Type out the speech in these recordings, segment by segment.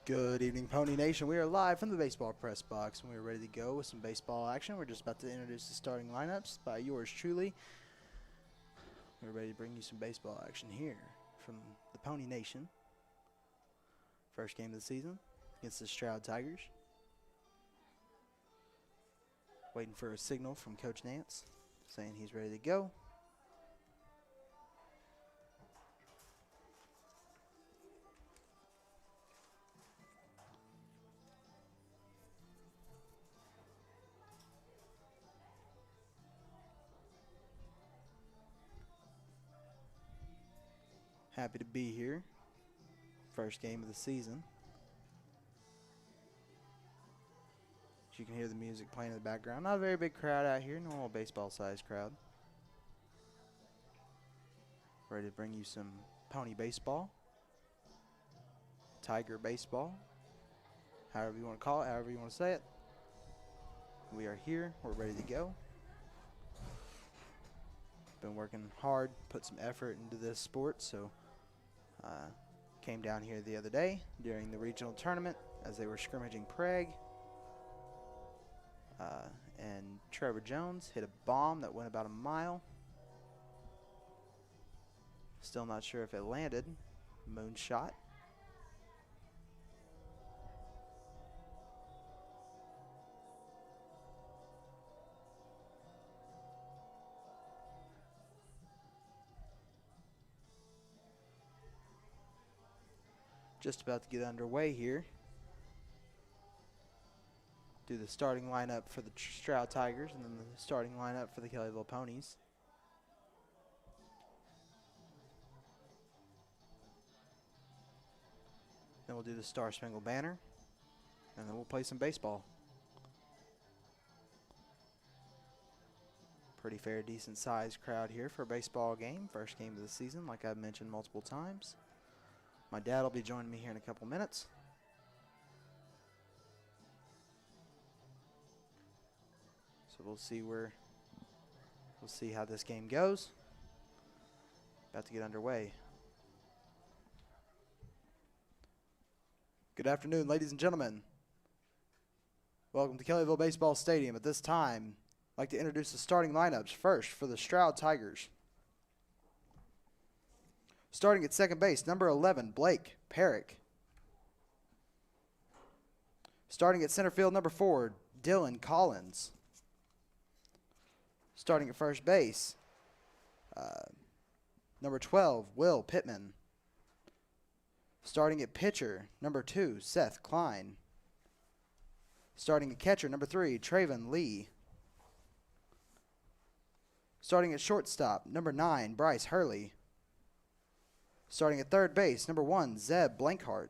Good evening, Pony Nation. We are live from the baseball press box, and we are ready to go with some baseball action. We're just about to introduce the starting lineups by yours truly. We're ready to bring you some baseball action here from the Pony Nation. First game of the season against the Stroud Tigers. Waiting for a signal from Coach Nance saying he's ready to go. Happy to be here. First game of the season. As you can hear the music playing in the background. Not a very big crowd out here, normal baseball-sized crowd. Ready to bring you some pony baseball, tiger baseball, however you want to call it, however you want to say it. We are here. We're ready to go. Been working hard, put some effort into this sport, so came down here the other day during the regional tournament as they were scrimmaging Prague. And Trevor Jones hit a bomb that went about a mile. Still not sure if it landed. Moonshot. Just about to get underway here. Do the starting lineup for the Stroud Tigers and then the starting lineup for the Kellyville Ponies. Then we'll do the Star Spangled Banner, and then we'll play some baseball. Pretty fair, decent sized crowd here for a baseball game. First game of the season, like I've mentioned multiple times. My dad will be joining me here in a couple minutes. So we'll see how this game goes. About to get underway. Good afternoon, ladies and gentlemen. Welcome to Kellyville Baseball Stadium. At this time, I'd like to introduce the starting lineups first for the Stroud Tigers. Starting at second base, number 11, Blake Perrick. Starting at center field, number 4, Dylan Collins. Starting at first base, number 12, Will Pittman. Starting at pitcher, number 2, Seth Klein. Starting at catcher, number 3, Traven Lee. Starting at shortstop, number 9, Bryce Hurley. Starting at third base, number 1, Zeb Blankhart.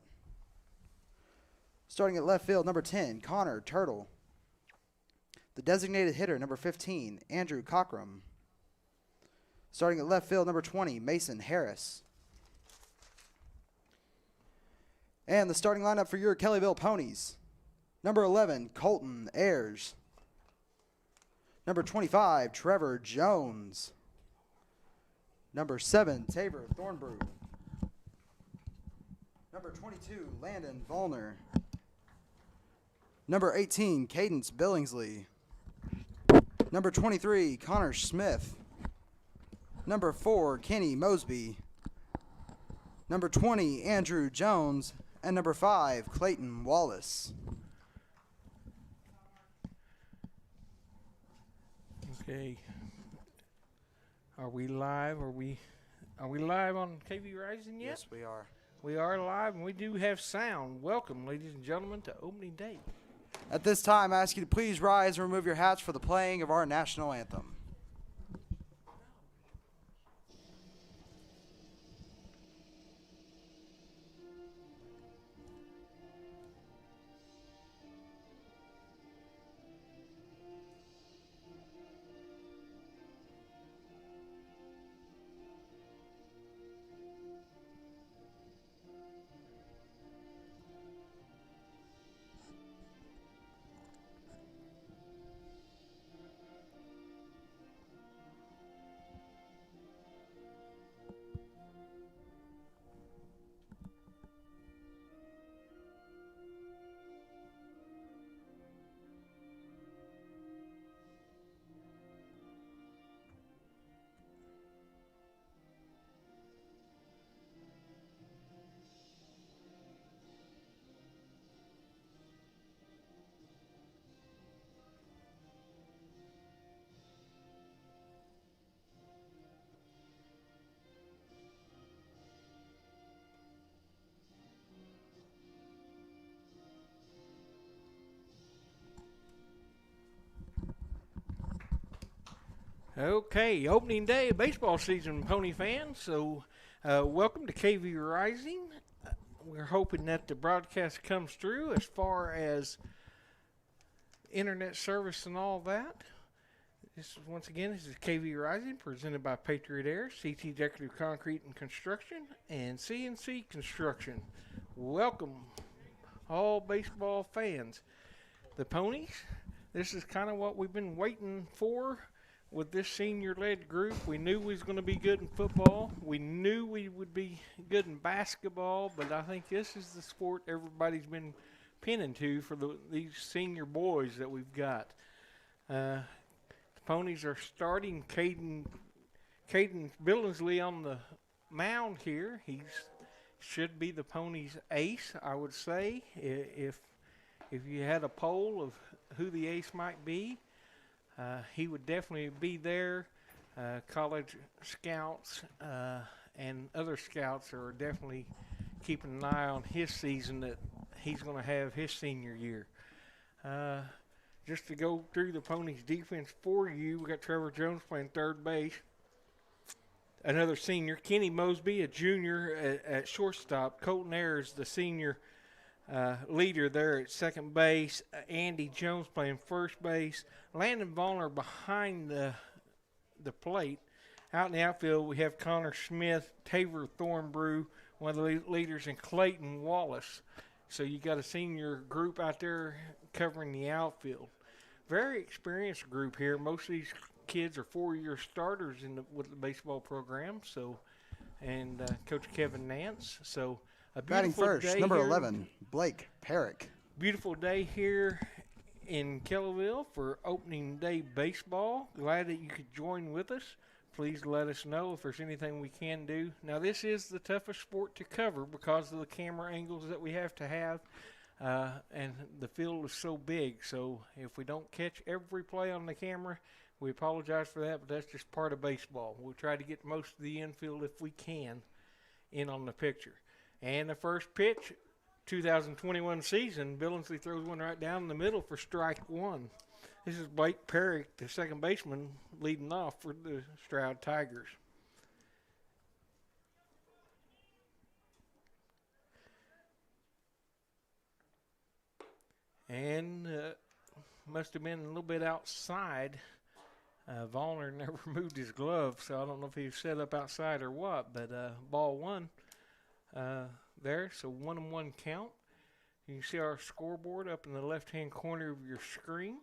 Starting at left field, number 10, Connor Turtle. The designated hitter, number 15, Andrew Cockrum. Starting at left field, number 20, Mason Harris. And the starting lineup for your Kellyville Ponies. Number 11, Colton Ayers. Number 25, Trevor Jones. Number 7, Tabor Thornbrew. Number 22, Landon Vollner. Number 18, Cadence Billingsley. Number 23, Connor Smith. Number 4, Kenny Mosby. Number 20, Andrew Jones. And number 5, Clayton Wallace. Okay. Are we live? Are we live on KV Rising yet? Yes, we are. We are live, and we do have sound. Welcome, ladies and gentlemen, to opening day. At this time, I ask you to please rise and remove your hats for the playing of our national anthem. Okay, opening day of baseball season, Pony fans. So, welcome to KV Rising. We're hoping that the broadcast comes through as far as internet service and all that. This is KV Rising, presented by Patriot Air, CT Decorative Concrete and Construction, and CNC Construction. Welcome, all baseball fans. The Ponies, this is kind of what we've been waiting for with this senior-led group. We knew we was going to be good in football. We knew we would be good in basketball, but I think this is the sport everybody's been pinning to for these senior boys that we've got. The Ponies are starting Caden Billingsley on the mound here. He should be the Ponies' ace, I would say, if you had a poll of who the ace might be. He would definitely be there. College scouts and other scouts are definitely keeping an eye on his season that he's going to have his senior year. Just to go through the Ponies' defense for you, we got Trevor Jones playing third base. Another senior, Kenny Mosby, a junior at shortstop. Colton Ayers, the senior leader there at second base. Andy Jones playing first base. Landon Vollner behind the plate. Out in the outfield, we have Connor Smith, Taver Thornbrew, one of the leaders, and Clayton Wallace. So you got a senior group out there covering the outfield. Very experienced group here. Most of these kids are 4-year starters with the baseball program. So, and Coach Kevin Nance. So a beautiful Batting first, day number here. 11, Blake Perrick. Beautiful day here in Kellyville for opening day baseball. Glad that you could join with us. Please let us know if there's anything we can do. Now, this is the toughest sport to cover because of the camera angles that we have to have, and the field is so big. So if we don't catch every play on the camera, we apologize for that, but that's just part of baseball. We'll try to get most of the infield, if we can, in on the picture. And the first pitch, 2021 season, Billingsley throws one right down the middle for strike one. This is Blake Perry, the second baseman, leading off for the Stroud Tigers. And must have been a little bit outside. Vollner never moved his glove, so I don't know if he was set up outside or what, but ball one. There, so 1-1 count. You can see our scoreboard up in the left-hand corner of your screen.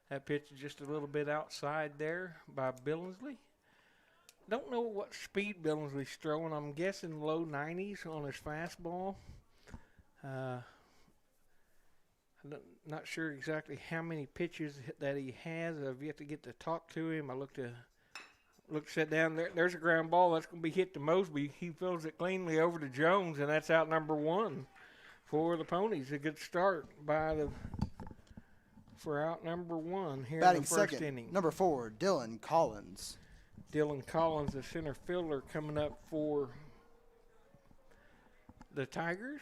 That pitch is just a little bit outside there by Billingsley. Don't know what speed Billingsley's throwing. I'm guessing low 90s on his fastball. I'm not sure exactly how many pitches that he has. I've yet to get to talk to him. I set down there. There's a ground ball that's going to be hit to Mosby. He fills it cleanly over to Jones, and that's out number one for the Ponies. A good start for out number one here Batting in the first second, inning. number 4, Dylan Collins. Dylan Collins, the center fielder, coming up for the Tigers.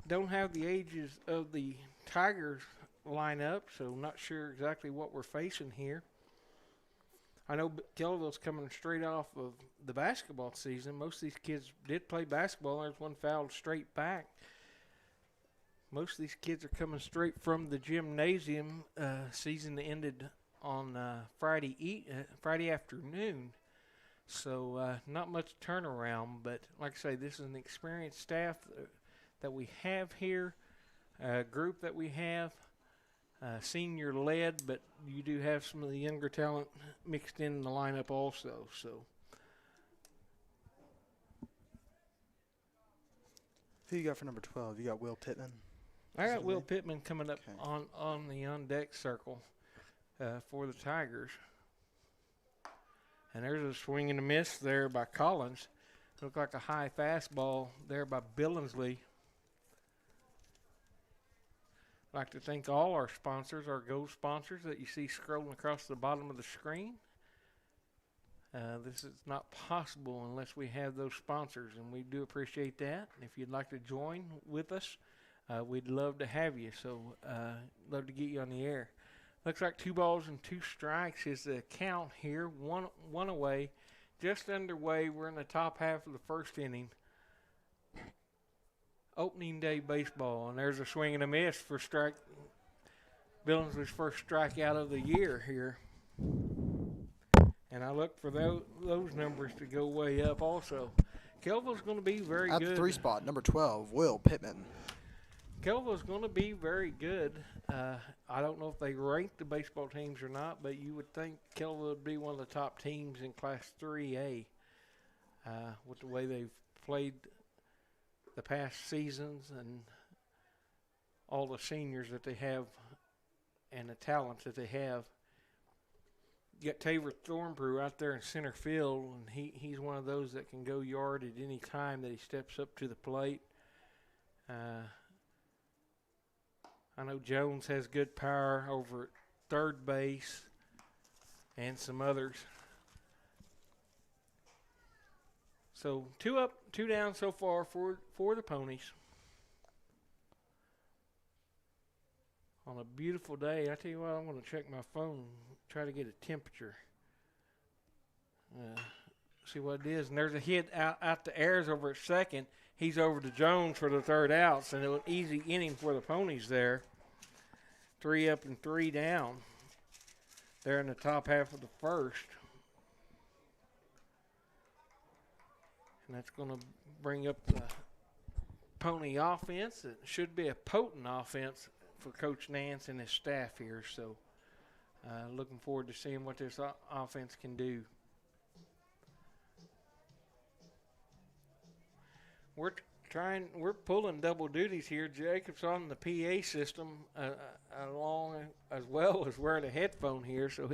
Don't have the ages of the Tigers lineup, so not sure exactly what we're facing here. I know Kellyville's coming straight off of the basketball season. Most of these kids did play basketball. There's one fouled straight back. Most of these kids are coming straight from the gymnasium. Season that ended on Friday afternoon. So not much turnaround. But like I say, this is an experienced staff that we have here, group that we have. Senior led, but you do have some of the younger talent mixed in the lineup also. So Who you got for number 12? You got Will Pittman. I got Will Pittman coming up on the on-deck circle for the Tigers. And there's a swing and a miss there by Collins. Looked like a high fastball there by Billingsley. I'd like to thank all our sponsors, our gold sponsors that you see scrolling across the bottom of the screen. This is not possible unless we have those sponsors, and we do appreciate that. If you'd like to join with us, we'd love to have you. So love to get you on the air. Looks like 2 balls and 2 strikes is the count here. One away, just underway. We're in the top half of the first inning. Opening day baseball, and there's a swing and a miss for strike. Billings' first strikeout of the year here. And I look for those numbers to go way up also. Kelville's going to be very At good. the 3 spot, number 12, Will Pittman. Kelville's going to be very good. I don't know if they rank the baseball teams or not, but you would think Kellyville would be one of the top teams in Class 3A with the way they've played the past seasons and all the seniors that they have and the talent that they have. You got Taver Thornbrew out there in center field, and he's one of those that can go yard at any time that he steps up to the plate. I know Jones has good power over at third base and some others. So 2 up, 2 down so far for the Ponies. On a beautiful day, I tell you what, I'm going to check my phone, try to get a temperature. See what it is. And there's a hit out to Ayers over at second. He's over to Jones for the third out, so it was an easy inning for the Ponies there. 3 up and 3 down. They're in the top half of the first. And that's going to bring up the Pony offense. It should be a potent offense for Coach Nance and his staff here. So looking forward to seeing what this offense can do. We're pulling double duties here. Jacob's on the PA system along as well as wearing a headphone here, so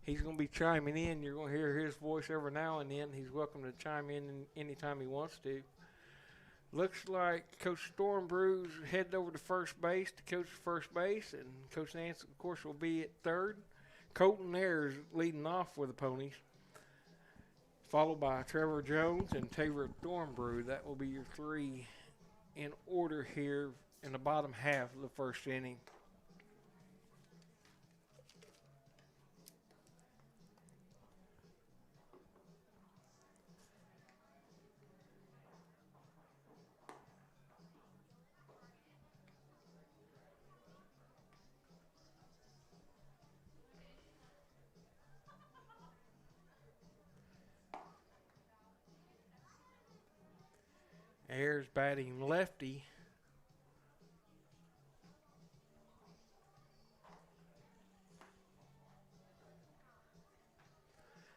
he's going to be chiming in. You're going to hear his voice every now and then. He's welcome to chime in anytime he wants to. Looks like Coach Stormbrew's headed over to first base to coach first base, and Coach Nance, of course, will be at third. Colton Ayers leading off for the Ponies, followed by Trevor Jones and Taver Thornbrew. That will be your 3 in order here in the bottom half of the first inning. Ayers batting lefty.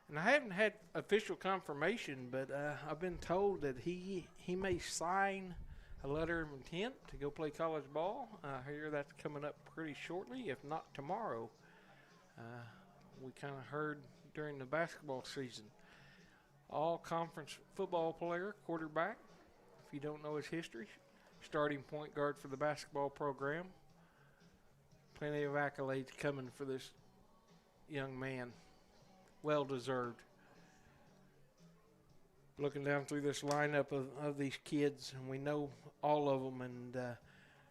And I haven't had official confirmation, but I've been told that he may sign a letter of intent to go play college ball. I hear that's coming up pretty shortly, if not tomorrow. We kind of heard during the basketball season. All conference football player, quarterback. If you don't know his history, starting point guard for the basketball program. Plenty of accolades coming for this young man. Well deserved. Looking down through this lineup of these kids, and we know all of them, and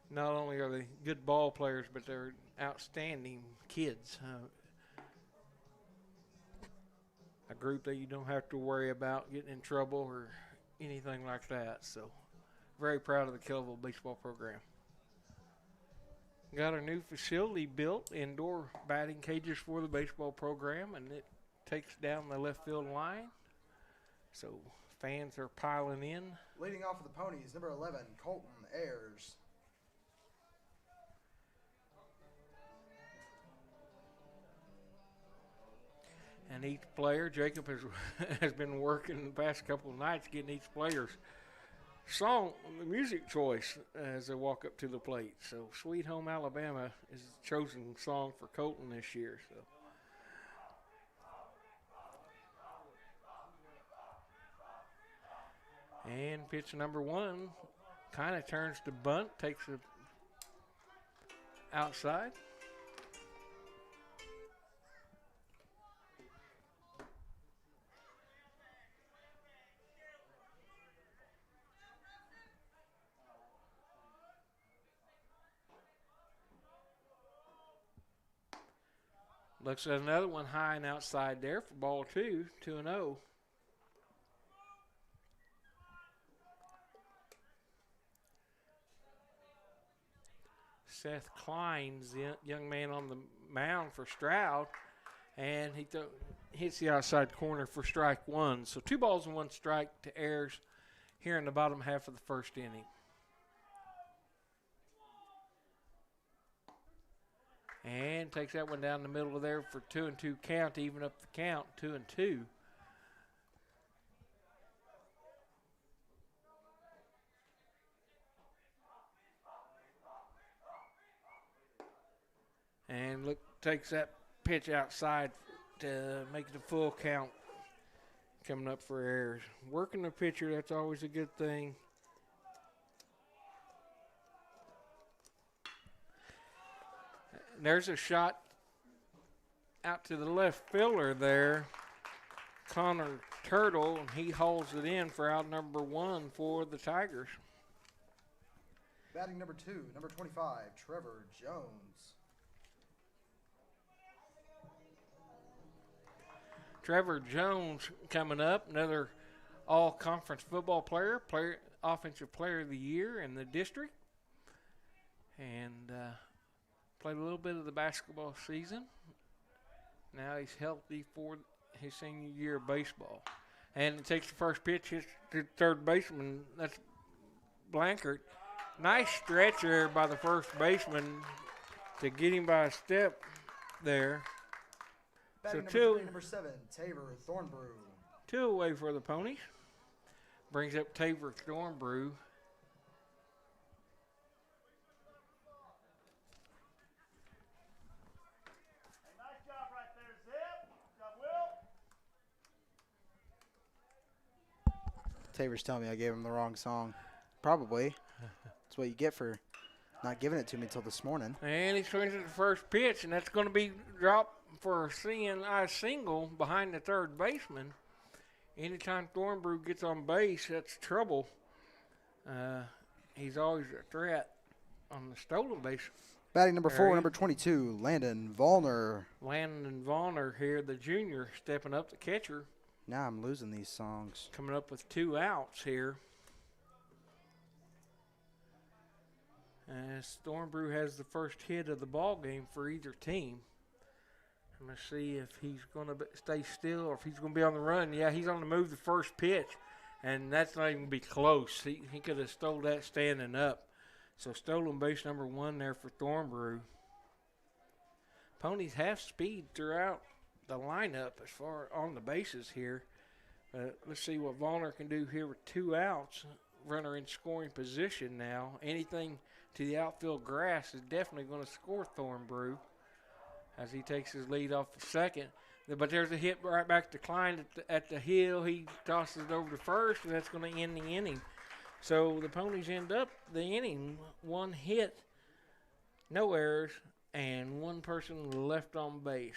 not only are they good ball players, but they're outstanding kids. A group that you don't have to worry about getting in trouble or anything like that. So very proud of the Kellyville baseball program. Got a new facility built, indoor batting cages for the baseball program, and it takes down the left field line. So fans are piling in. Leading off for the Ponies, number 11, Colton Ayers. And each player, Jacob has been working the past couple of nights getting each player's song, music choice as they walk up to the plate. So Sweet Home Alabama is the chosen song for Colton this year. So and pitch number 1 kind of turns to bunt, takes it outside. Looks at another one high and outside there for ball 2, 2-0. Seth Klein's the young man on the mound for Stroud, and he hits the outside corner for strike 1. So 2 balls and 1 strike to Ayers here in the bottom half of the first inning. And takes that one down the middle of there for 2-2 count to even up the count, 2-2. And look, takes that pitch outside to make it a full count coming up for Ayers. Working the pitcher, that's always a good thing. There's a shot out to the left fielder there, Connor Turtle, and he hauls it in for out number 1 for the Tigers. Batting number 2, number 25, Trevor Jones. Trevor Jones coming up, another all-conference football player, offensive player of the year in the district, and played a little bit of the basketball season. Now he's healthy for his senior year of baseball. And it takes the first pitch, hits to third baseman. That's Blankert. Nice stretch there by the first baseman to get him by a step there. Batting So number 3, number 7, Tabor Thornbrew. 2 away for the Ponies. Brings up Tabor Thornbrew. Tabor's telling me I gave him the wrong song. Probably. That's what you get for not giving it to me until this morning. And he swings at the first pitch, and that's going to be dropped for a CNI single behind the third baseman. Anytime Thornbrew gets on base, that's trouble. He's always a threat on the stolen base. Batting number 4, number 22, Landon Vollner. Landon Vollner here, the junior, stepping up, the catcher. Now I'm losing these songs. Coming up with 2 outs here. As Thornbrew has the first hit of the ball game for either team. I'm going to see if he's going to stay still or if he's going to be on the run. Yeah, he's on the move the first pitch, and that's not even going to be close. He could have stole that standing up. So stolen base number 1 there for Thornbrew. Ponies have speed throughout the lineup as far on the bases here. Let's see what Vollner can do here with 2 outs. Runner in scoring position now. Anything to the outfield grass is definitely going to score Thornbrew as he takes his lead off the second. But there's a hit right back to Klein at the hill. He tosses it over to first, and that's going to end the inning. So the Ponies end up the inning, 1 hit, no errors, and 1 person left on base.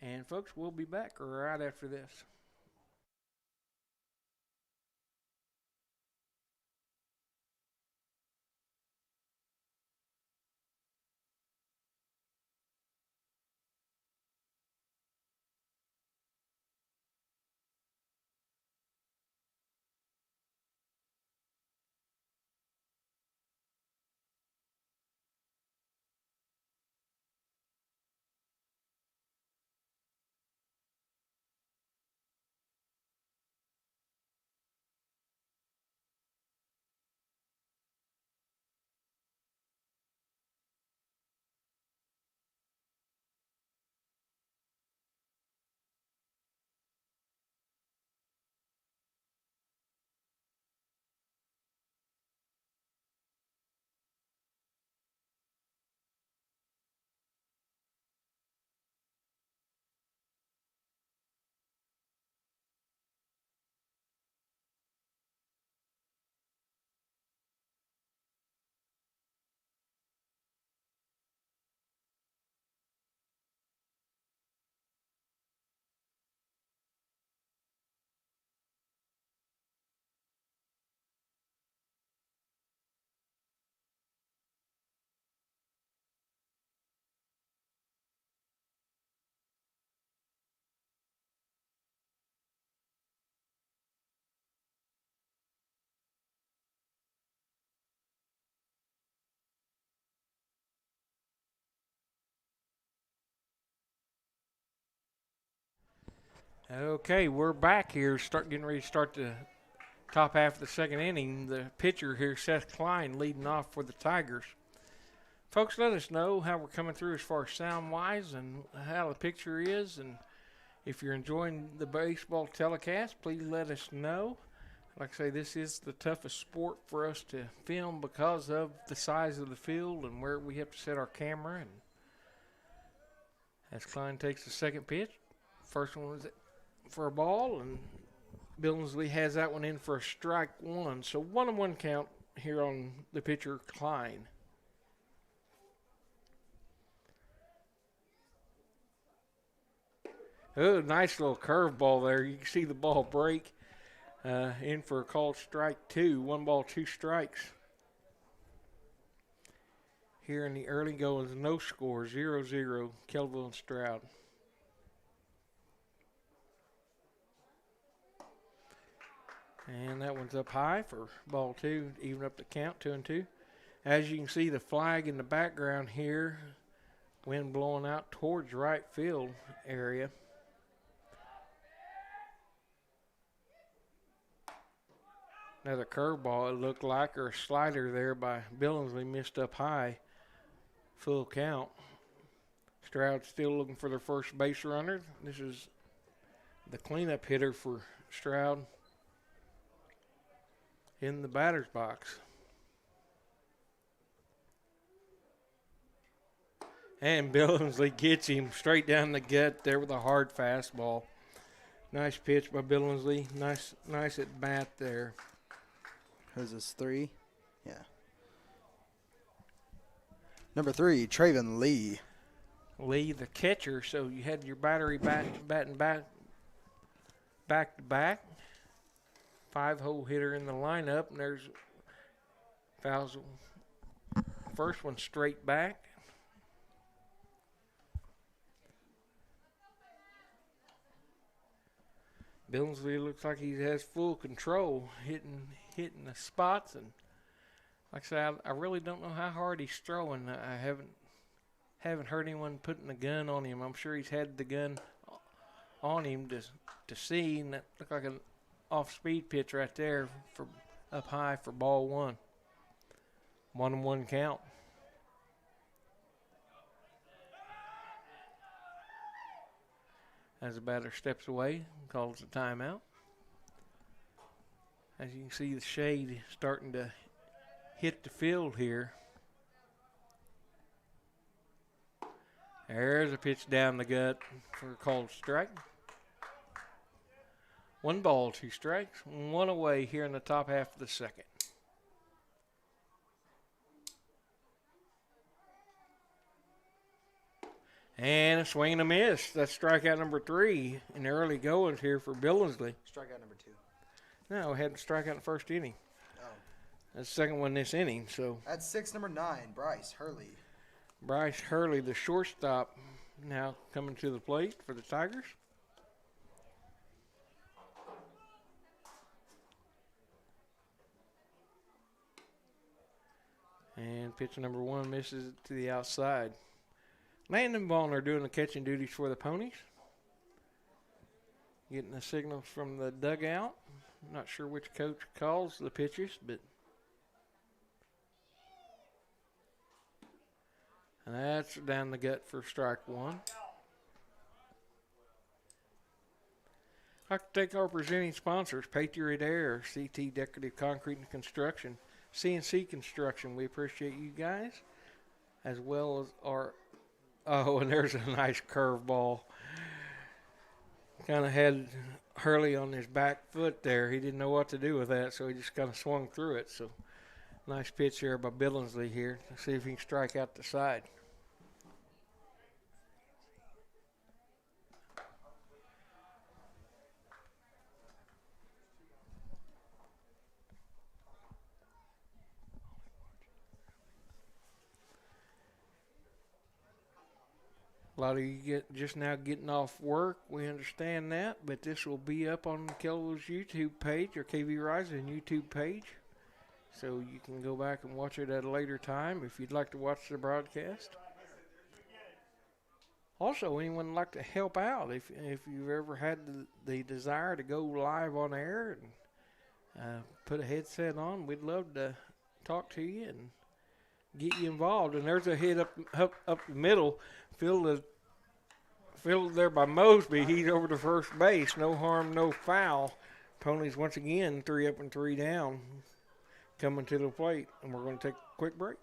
And, folks, we'll be back right after this. Okay, we're back here, getting ready to start the top half of the second inning. The pitcher here, Seth Klein, leading off for the Tigers. Folks, let us know how we're coming through as far as sound-wise and how the picture is. And if you're enjoying the baseball telecast, please let us know. Like I say, this is the toughest sport for us to film because of the size of the field and where we have to set our camera. And as Klein takes the second pitch, first one was for a ball, and Billingsley has that one in for a strike one. So 1-1 count here on the pitcher, Klein. Oh, nice little curveball there. You can see the ball break in for a called strike two. 1 ball, 2 strikes. Here in the early goings, no score, 0-0, Kellyville and Stroud. And that one's up high for ball 2, even up the count, 2-2. As you can see, the flag in the background here, wind blowing out towards right field area. Another curveball, it looked like, or a slider there by Billingsley, missed up high, full count. Stroud still looking for their first base runner. This is the cleanup hitter for Stroud in the batter's box. And Billingsley gets him straight down the gut there with a hard fastball. Nice pitch by Billingsley. Nice at bat there. Who's this, 3? Yeah. Number 3, Traven Lee. Lee, the catcher, so you had your battery batting back to back. 5-hole hitter in the lineup, and there's fouls. First one straight back. Billingsley looks like he has full control, hitting the spots, and like I said, I really don't know how hard he's throwing. I haven't heard anyone putting the gun on him. I'm sure he's had the gun on him to see, and that looked like an off-speed pitch right there for up high for ball 1. 1-1 count. As the batter steps away, calls a timeout. As you can see, the shade starting to hit the field here. There's a pitch down the gut for a called strike. 1 ball, 2 strikes, 1 away here in the top half of the second. And a swing and a miss. That's strikeout number 3 in the early goings here for Billingsley. Strikeout number 2. No, had to strike out in the first inning. Oh. That's the second one this inning. So At 6, number 9, Bryce Hurley. Bryce Hurley, the shortstop, now coming to the plate for the Tigers. And pitch number 1 misses it to the outside. Landon Vaughn are doing the catching duties for the Ponies. Getting the signals from the dugout. Not sure which coach calls the pitches, but and that's down the gut for strike 1. I'd like to thank our presenting sponsors, Patriot Air, CT Decorative Concrete and Construction, CNC Construction. We appreciate you guys, as well as our, oh, and there's a nice curveball. Kind of had Hurley on his back foot there. He didn't know what to do with that, so he just kind of swung through it. So nice pitch here by Billingsley here. Let's see if he can strike out the side. A lot of you just now getting off work. We understand that, but this will be up on Kellyville's YouTube page or KV Rising YouTube page. So you can go back and watch it at a later time if you'd like to watch the broadcast. Also, anyone like to help out if you've ever had the desire to go live on air and put a headset on, we'd love to talk to you and get you involved. And there's a hit up the middle, fielded there by Mosby. He's over to first base. No harm, no foul. Ponies once again 3 up and 3 down, coming to the plate, and we're going to take a quick break.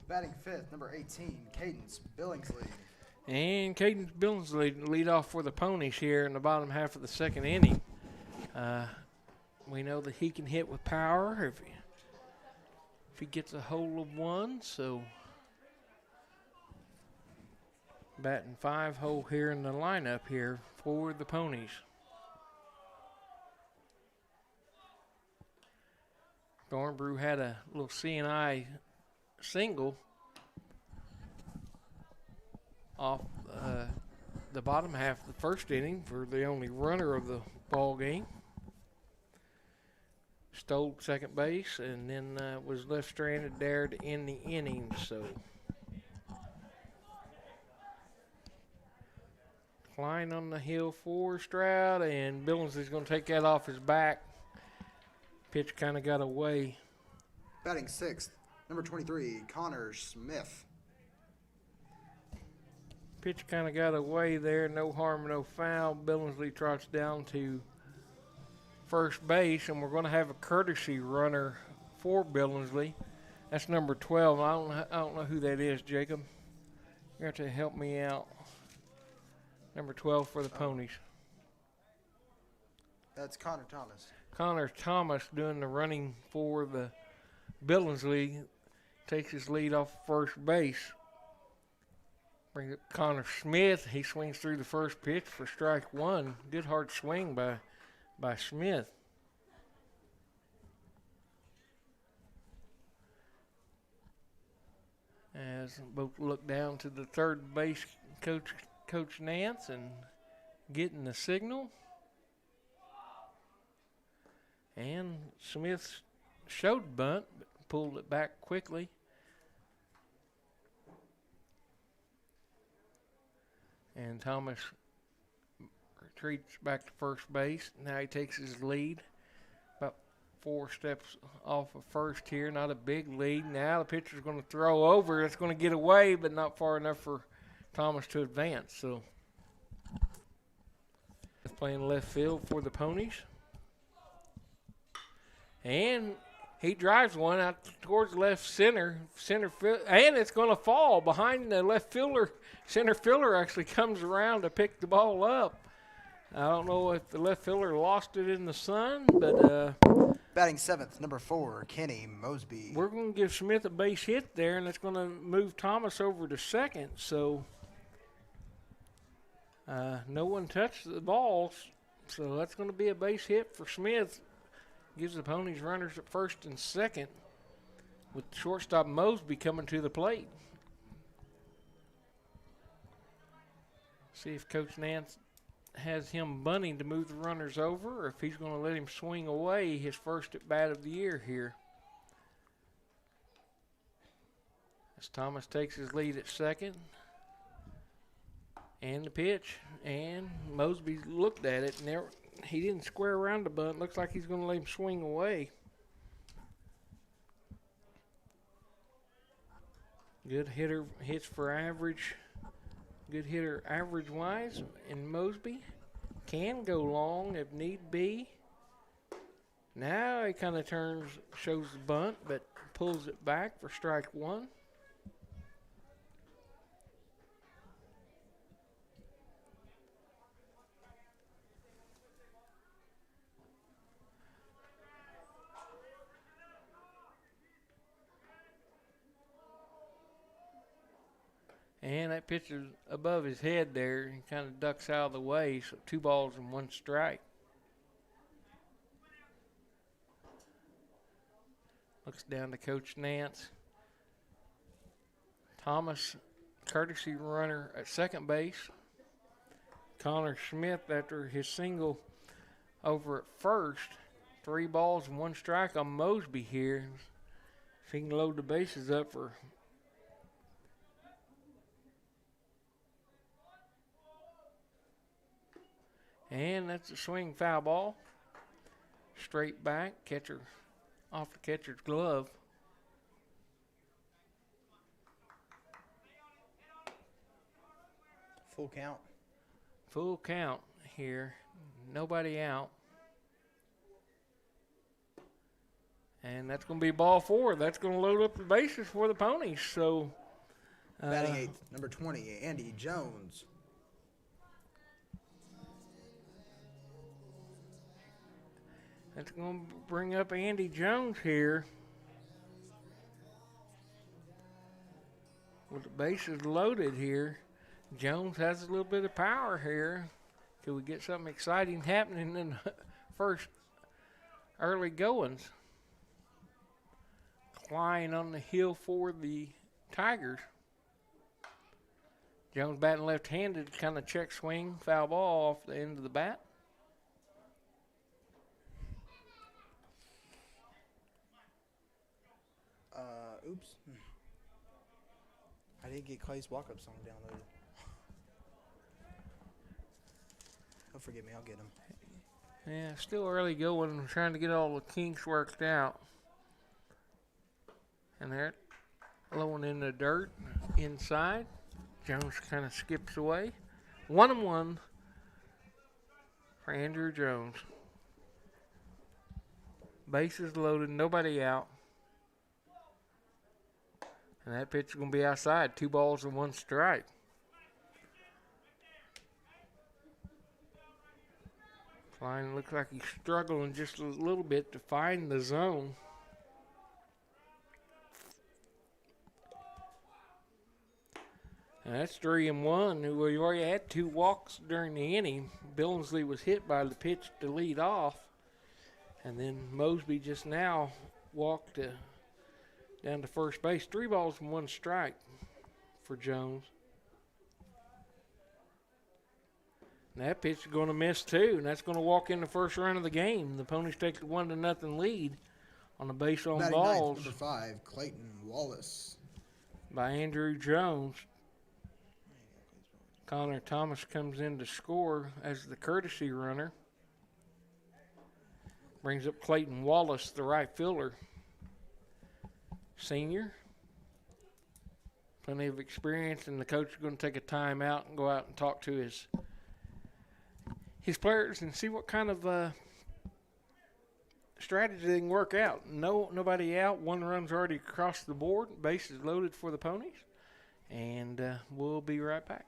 Batting fifth, number 18, Cadence Billingsley. And Cadence Billingsley lead off for the Ponies here in the bottom half of the second inning. We know that he can hit with power if he gets a hold of one. So batting 5-hole here in the lineup here for the Ponies. Thornbrew had a little CNI single off the bottom half of the first inning for the only runner of the ball game. Stole second base and then was left stranded there to end the inning. So Klein on the hill for Stroud, and Billingsley's going to take that off his back. Pitch kind of got away. Batting sixth, number 23, Connor Smith. Pitch kind of got away there. No harm, no foul. Billingsley trots down to first base, and we're going to have a courtesy runner for Billingsley. That's number 12. I don't know who that is, Jacob. You have to help me out. Number 12 for the Ponies. That's Connor Thomas. Connor Thomas doing the running for the Billingsley. Takes his lead off first base. Brings up Connor Smith. He swings through the first pitch for strike one. Good hard swing by Smith. As both look down to the third base Coach Nance and getting the signal. And Smith showed bunt, but pulled it back quickly. And Thomas retreats back to first base. Now he takes his lead. About 4 steps off of first here. Not a big lead. Now the pitcher's going to throw over. It's going to get away, but not far enough for Thomas to advance. So playing left field for the Ponies. And he drives one out towards left center field, and it's going to fall behind the left fielder. Center fielder actually comes around to pick the ball up. I don't know if the left fielder lost it in the sun, but Batting seventh, number 4, Kenny Mosby. we're going to give Smith a base hit there, and that's going to move Thomas over to second. So no one touched the balls, so that's going to be a base hit for Smith. Gives the Ponies runners at first and second with shortstop Mosby coming to the plate. See if Coach Nance has him bunting to move the runners over, or if he's going to let him swing away his first at bat of the year here. As Thomas takes his lead at second. And the pitch. And Mosby looked at it, and he didn't square around the bunt. Looks like he's going to let him swing away. Good hitter, hits for average. Good hitter average-wise. And Mosby can go long if need be. Now he kind of turns, shows the bunt, but pulls it back for strike one. And that pitch is above his head there. He kind of ducks out of the way, so 2 balls and 1 strike. Looks down to Coach Nance. Thomas, courtesy runner at second base. Connor Smith, after his single over at first, 3 balls and 1 strike on Mosby here. If he can load the bases up for and that's a swing foul ball. Straight back, catcher off the catcher's glove. Full count. Full count here. Nobody out. And that's going to be ball 4. That's going to load up the bases for the Ponies. So, Batting eighth, number 20, Andy Jones. That's going to bring up Andy Jones here. With the bases loaded here, Jones has a little bit of power here. Could we get something exciting happening in the first early goings? Klein on the hill for the Tigers. Jones batting left-handed, kind of check swing, foul ball off the end of the bat. Oops. I didn't get Clay's walk-up song downloaded. Don't forget me, I'll get him. Yeah, still early going. I'm trying to get all the kinks worked out. And they're blowing in the dirt inside. Jones kind of skips away. 1-1 for Andrew Jones. Bases loaded, nobody out. And that pitch is going to be outside. 2 balls and 1 strike. Klein looks like he's struggling just a little bit to find the zone. And that's 3-1. We already had 2 walks during the inning. Billingsley was hit by the pitch to lead off. And then Mosby just now walked down to first base. 3 balls and 1 strike for Jones. And that pitch is going to miss too, and that's going to walk in the first run of the game. The Ponies take the 1-0 lead on the base on Batting balls ninth, number 5, Clayton Wallace. by Andrew Jones. Connor Thomas comes in to score as the courtesy runner. Brings up Clayton Wallace, the right fielder. Senior. Plenty of experience, and the coach is going to take a timeout and go out and talk to his players and see what kind of strategy they can work out. Nobody out. 1 run's already across the board. Base is loaded for the Ponies. And we'll be right back.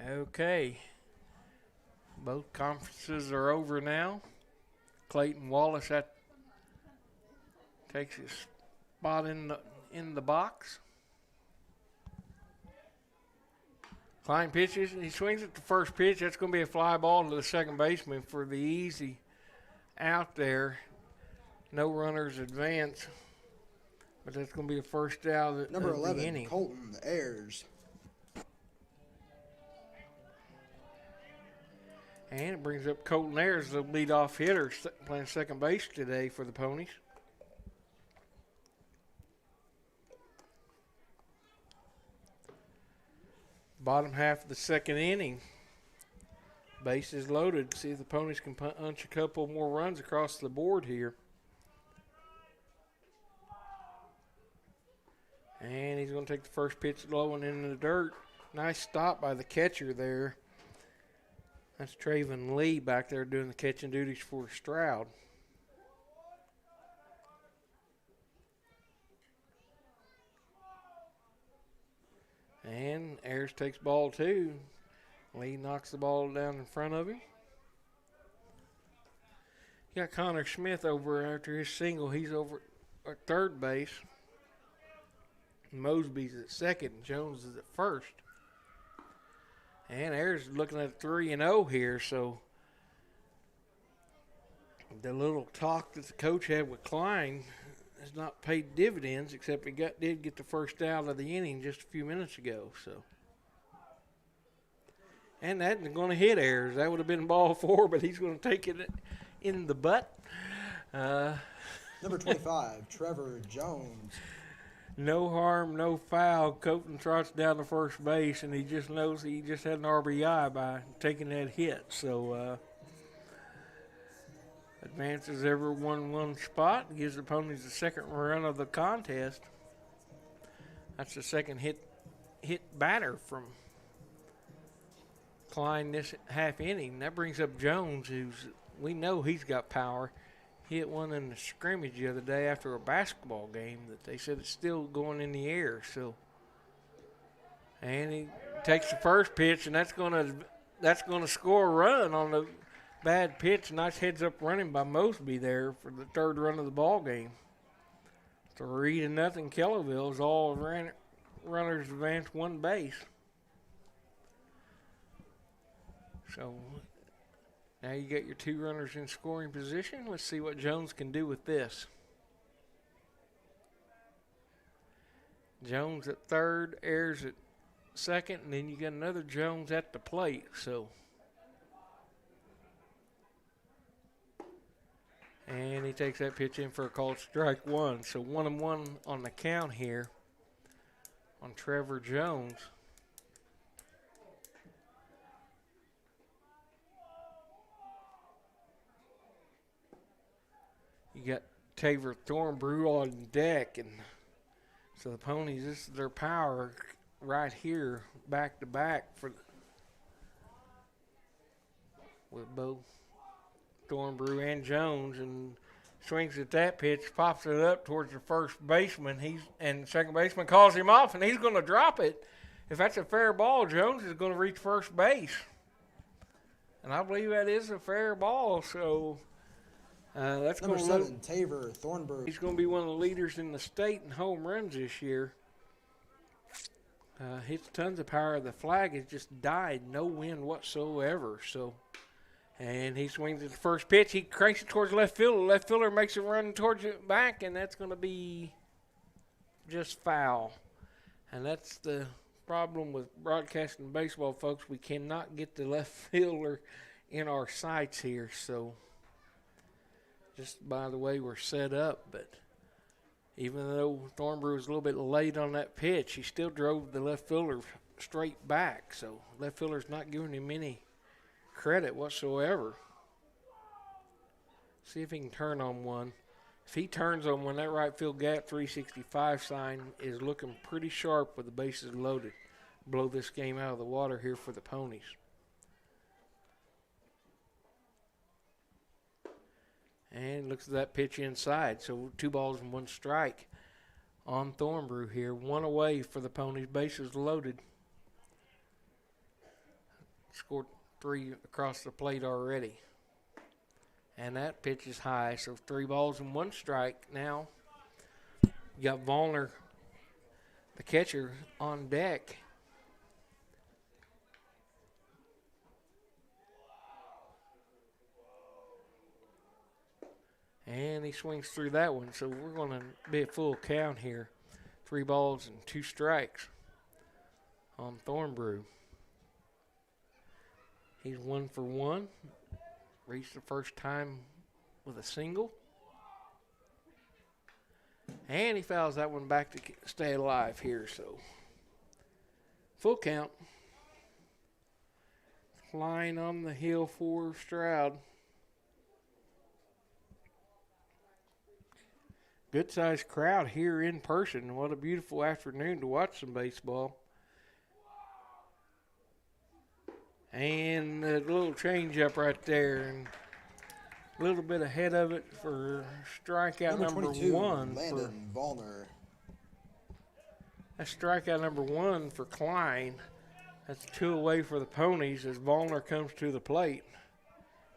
Okay. Both conferences are over now. Clayton Wallace takes his spot in the box. Klein pitches, and he swings at the first pitch. That's going to be a fly ball to the second baseman for the easy out there. No runners advance, but that's going to be the first out Number of 11, the inning. Colton Ayers. And it brings up Colton Ayers, the leadoff hitter, playing second base today for the Ponies. Bottom half of the second inning. Bases loaded. See if the Ponies can punch a couple more runs across the board here. And he's going to take the first pitch low and into the dirt. Nice stop by the catcher there. That's Traven Lee back there doing the catching duties for Stroud. And Ayers takes ball two. Lee knocks the ball down in front of him. You got Connor Smith over after his single. He's over at third base. Mosby's at second. Jones is at first. And Ayers is looking at 3-0 here, so the little talk that the coach had with Klein has not paid dividends, except he did get the first out of the inning just a few minutes ago. So, and that isn't going to hit Ayers. That would have been ball four, but he's going to take it in the butt. Number 25, Trevor Jones. No harm, no foul. Colton trots down to first base, and he just knows he just had an RBI by taking that hit. So, advances every one spot, gives the Ponies the second run of the contest. That's the second hit batter from Klein this half inning. That brings up Jones, we know he's got power. He hit one in the scrimmage the other day after a basketball game that they said it's still going in the air. So, and he takes the first pitch, and that's gonna score a run on the bad pitch. Nice heads-up running by Mosby there for the third run of the ball game. 3-0 Kellyville is all runners advance one base. So now you got your two runners in scoring position. Let's see what Jones can do with this. Jones at third, Ayers at second, and then you got another Jones at the plate. So, and he takes that pitch in for a called strike one. So 1-1 on the count here on Trevor Jones. You got Taver Thornbrew on deck, and so the Ponies, this is their power right here, back to back with both Thornbrew and Jones, and swings at that pitch, pops it up towards the first baseman. And the second baseman calls him off, and he's going to drop it. If that's a fair ball, Jones is going to reach first base, and I believe that is a fair ball. So. That's Number going 7, Taver Thornbrew. He's going to be one of the leaders in the state in home runs this year. Hits tons of power. The flag has just died. No wind whatsoever. So, and he swings at the first pitch. He cranks it towards left field. The left fielder makes it run towards it back, and that's going to be just foul. And that's the problem with broadcasting baseball, folks. We cannot get the left fielder in our sights here. So, just by the way we're set up, but even though Thornbrew was a little bit late on that pitch, he still drove the left fielder straight back. So left fielder's not giving him any credit whatsoever. See if he can turn on one. If he turns on one, that right field gap 365 sign is looking pretty sharp with the bases loaded. Blow this game out of the water here for the Ponies. And looks at that pitch inside. So 2 balls and 1 strike on Thornbrew here. 1 away for the Ponies. Bases loaded. Scored 3 across the plate already. And that pitch is high, so 3 balls and 1 strike now. You got Vollner, the catcher, on deck. And he swings through that one, so we're going to be a full count here. 3 balls and 2 strikes on Thornbrew. He's 1 for 1. Reached the first time with a single. And he fouls that one back to stay alive here, so full count. Flying on the hill for Stroud. Good sized crowd here in person. What a beautiful afternoon to watch some baseball. And a little change up right there. And a little bit ahead of it for strikeout number 1. Landon Vollner. That's strikeout number 1 for Klein. That's 2 away for the Ponies as Vollner comes to the plate.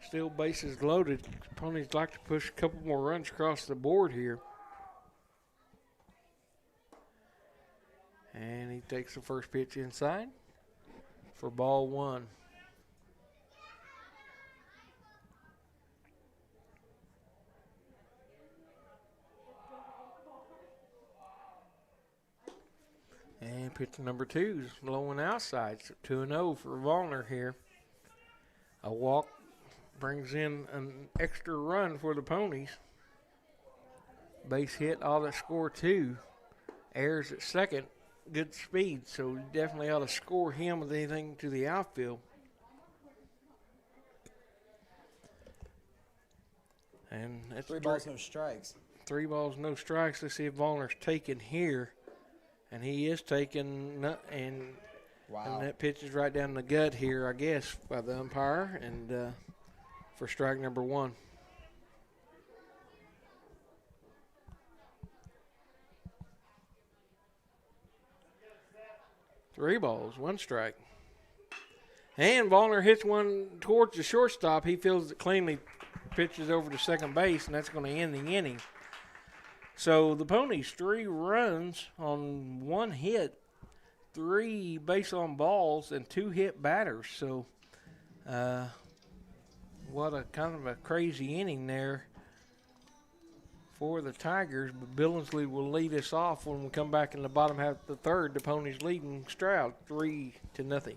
Still bases loaded. Ponies like to push a couple more runs across the board here. And he takes the first pitch inside for ball 1. And pitch number 2 is low and outside. So 2-0 for Vollner here. A walk brings in an extra run for the Ponies. Base hit ought to score 2. Ayers at second. Good speed, so you definitely ought to score him with anything to the outfield. And that's 3 balls, no strikes. 3 balls, no strikes. Let's see if Vollner's taken here. And he is taken, and that pitch is right down the gut here, I guess, by the umpire, and for strike number 1. Three balls, 1 strike. And Vollner hits one towards the shortstop. He feels it cleanly, pitches over to second base, and that's going to end the inning. So the Ponies, 3 runs on 1 hit, 3 base on balls, and 2 hit batters. So what a kind of a crazy inning there for the Tigers. But Billingsley will lead us off when we come back in the bottom half of the third. The Ponies leading Stroud 3-0.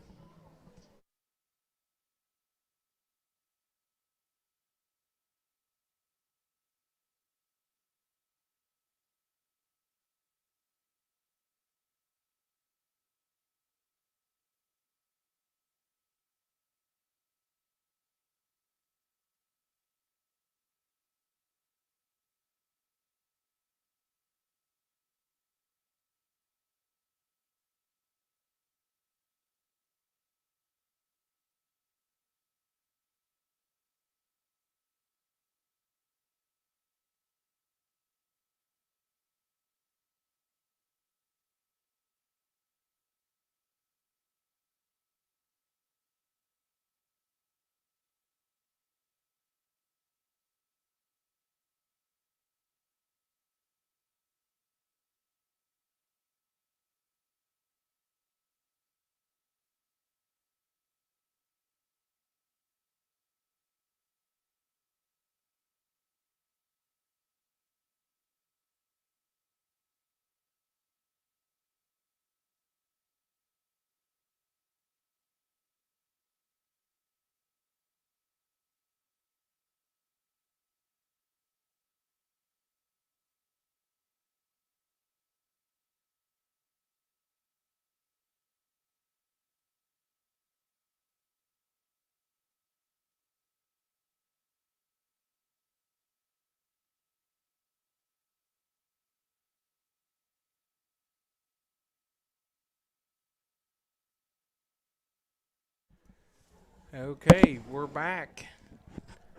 Okay, we're back.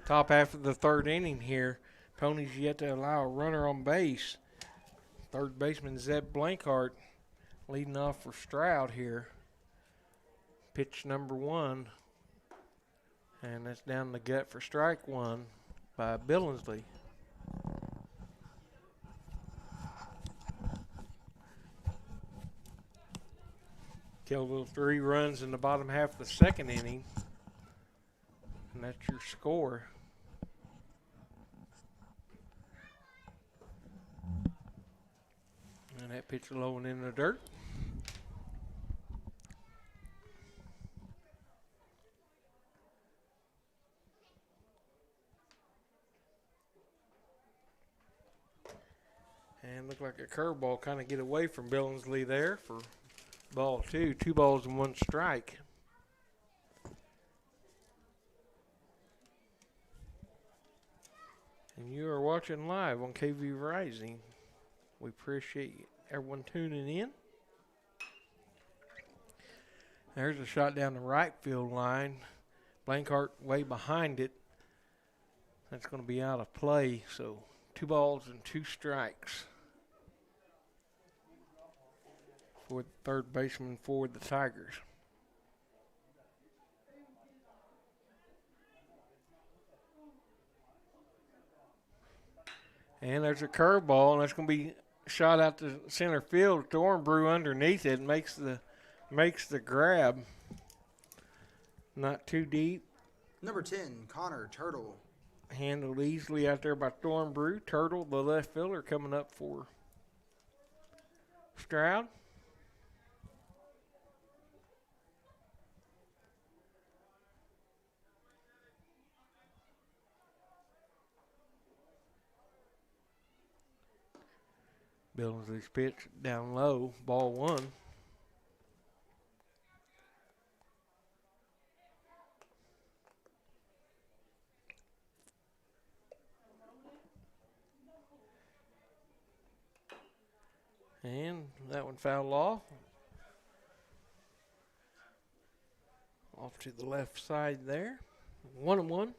Top half of the third inning here. Ponies yet to allow a runner on base. Third baseman Zeb Blankhart leading off for Stroud here. Pitch number 1 And that's down the gut for strike one by Billingsley. Kellyville 3 runs in the bottom half of the second inning. And that's your score. And that pitch low and in the dirt. And looked like a curveball kind of get away from Billingsley there for ball two. 2 balls and 1 strike. And you are watching live on KV Rising. We appreciate everyone tuning in. There's a shot down the right field line. Blankart way behind it. That's going to be out of play. So 2 balls and 2 strikes for the third baseman for the Tigers. And there's a curveball, and that's going to be shot out to center field. Thornbrew underneath it makes the grab. Not too deep. Number 10, Connor Turtle. Handled easily out there by Thornbrew. Turtle, the left fielder, coming up for Stroud. Billingsley's pitch down low, ball 1. And that one fouled off. Off to the left side there. 1-1.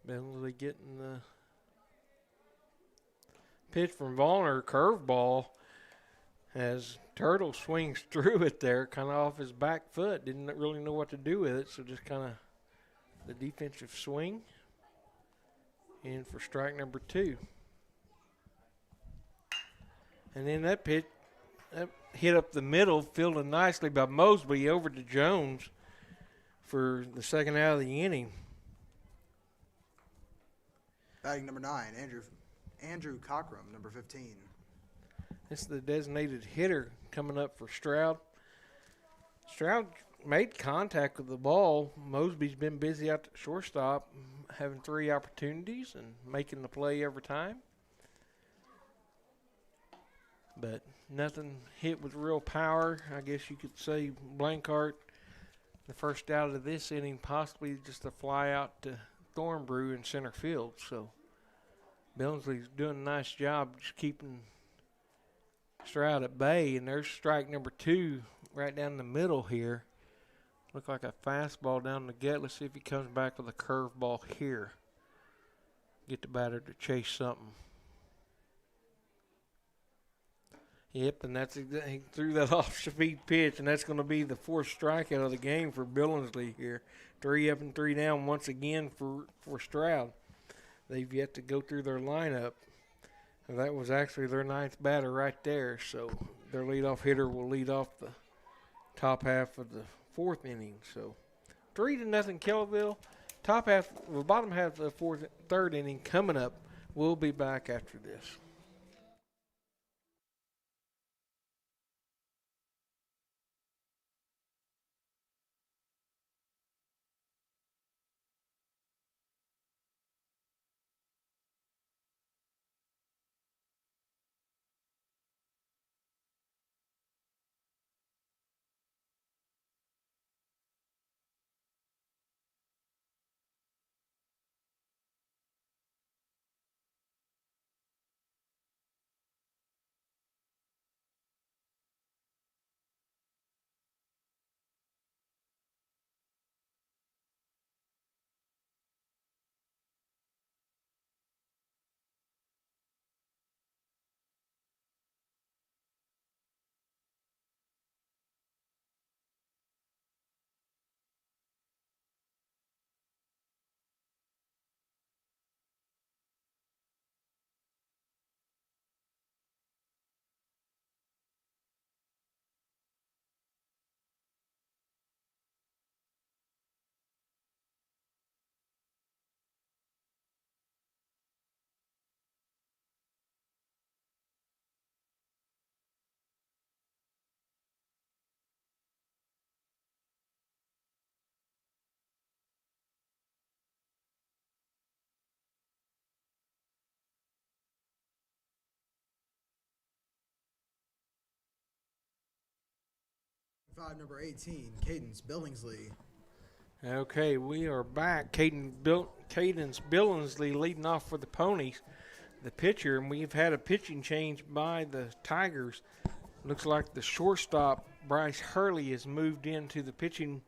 Billingsley getting the pitch from Vaughner, curveball, as Turtle swings through it there, kind of off his back foot. Didn't really know what to do with it, so just kind of the defensive swing. In for strike number 2. And then that pitch that hit up the middle, fielded nicely by Mosby over to Jones for the second out of the inning. Batting number 9, Andrew Cockrum, number 15. This is the designated hitter coming up for Stroud. Stroud made contact with the ball. Mosby's been busy out at shortstop, having 3 opportunities and making the play every time. But nothing hit with real power. I guess you could say Blankart, the first out of this inning, possibly just a fly out to Thornbrew in center field. So Billingsley's doing a nice job just keeping Stroud at bay. And there's strike number 2 right down the middle here. Look like a fastball down the gut. Let's see if he comes back with a curveball here. Get the batter to chase something. Yep, and he threw that off-speed pitch, and that's going to be the 4th strikeout of the game for Billingsley here. 3 up and 3 down once again for Stroud. They've yet to go through their lineup. And that was actually their 9th batter right there, so their leadoff hitter will lead off the top half of the 4th inning. So 3-0 Kellyville. Bottom half of the 3rd inning coming up. We'll be back after this. 5, number 18, Cadence Billingsley. Okay, we are back. Cadence Billingsley leading off for the Ponies, the pitcher, and we've had a pitching change by the Tigers. Looks like the shortstop, Bryce Hurley, has moved into the pitching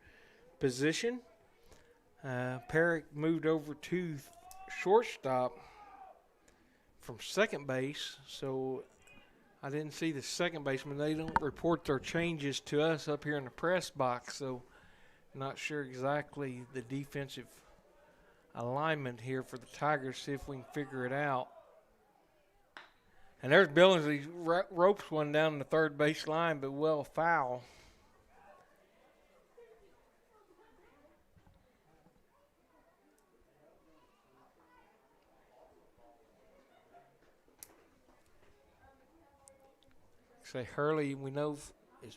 position. Perrick moved over to shortstop from second base, so I didn't see the second baseman. They don't report their changes to us up here in the press box, so not sure exactly the defensive alignment here for the Tigers. See if we can figure it out. And there's Billingsley ropes one down the third base line, but well foul. Say Hurley, we know, is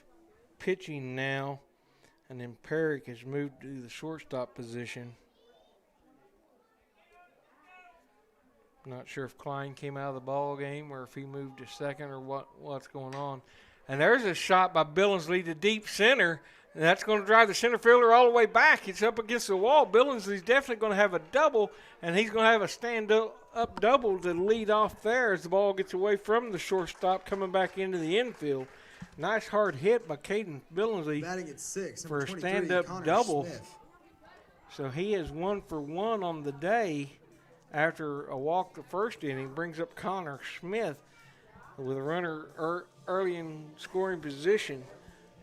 pitching now, and then Perrick has moved to the shortstop position. Not sure if Klein came out of the ball game or if he moved to second or what's going on. And there's a shot by Billingsley to deep center, and that's going to drive the center fielder all the way back. It's up against the wall. Billingsley's definitely going to have a double, and he's going to have a stand-up double to lead off there as the ball gets away from the shortstop coming back into the infield. Nice hard hit by Caden Billingsley Batting at 6, for number a 23, stand-up Connor double. Smith. So he is 1 for 1 on the day after a walk the first inning. Brings up Connor Smith with a runner early in scoring position.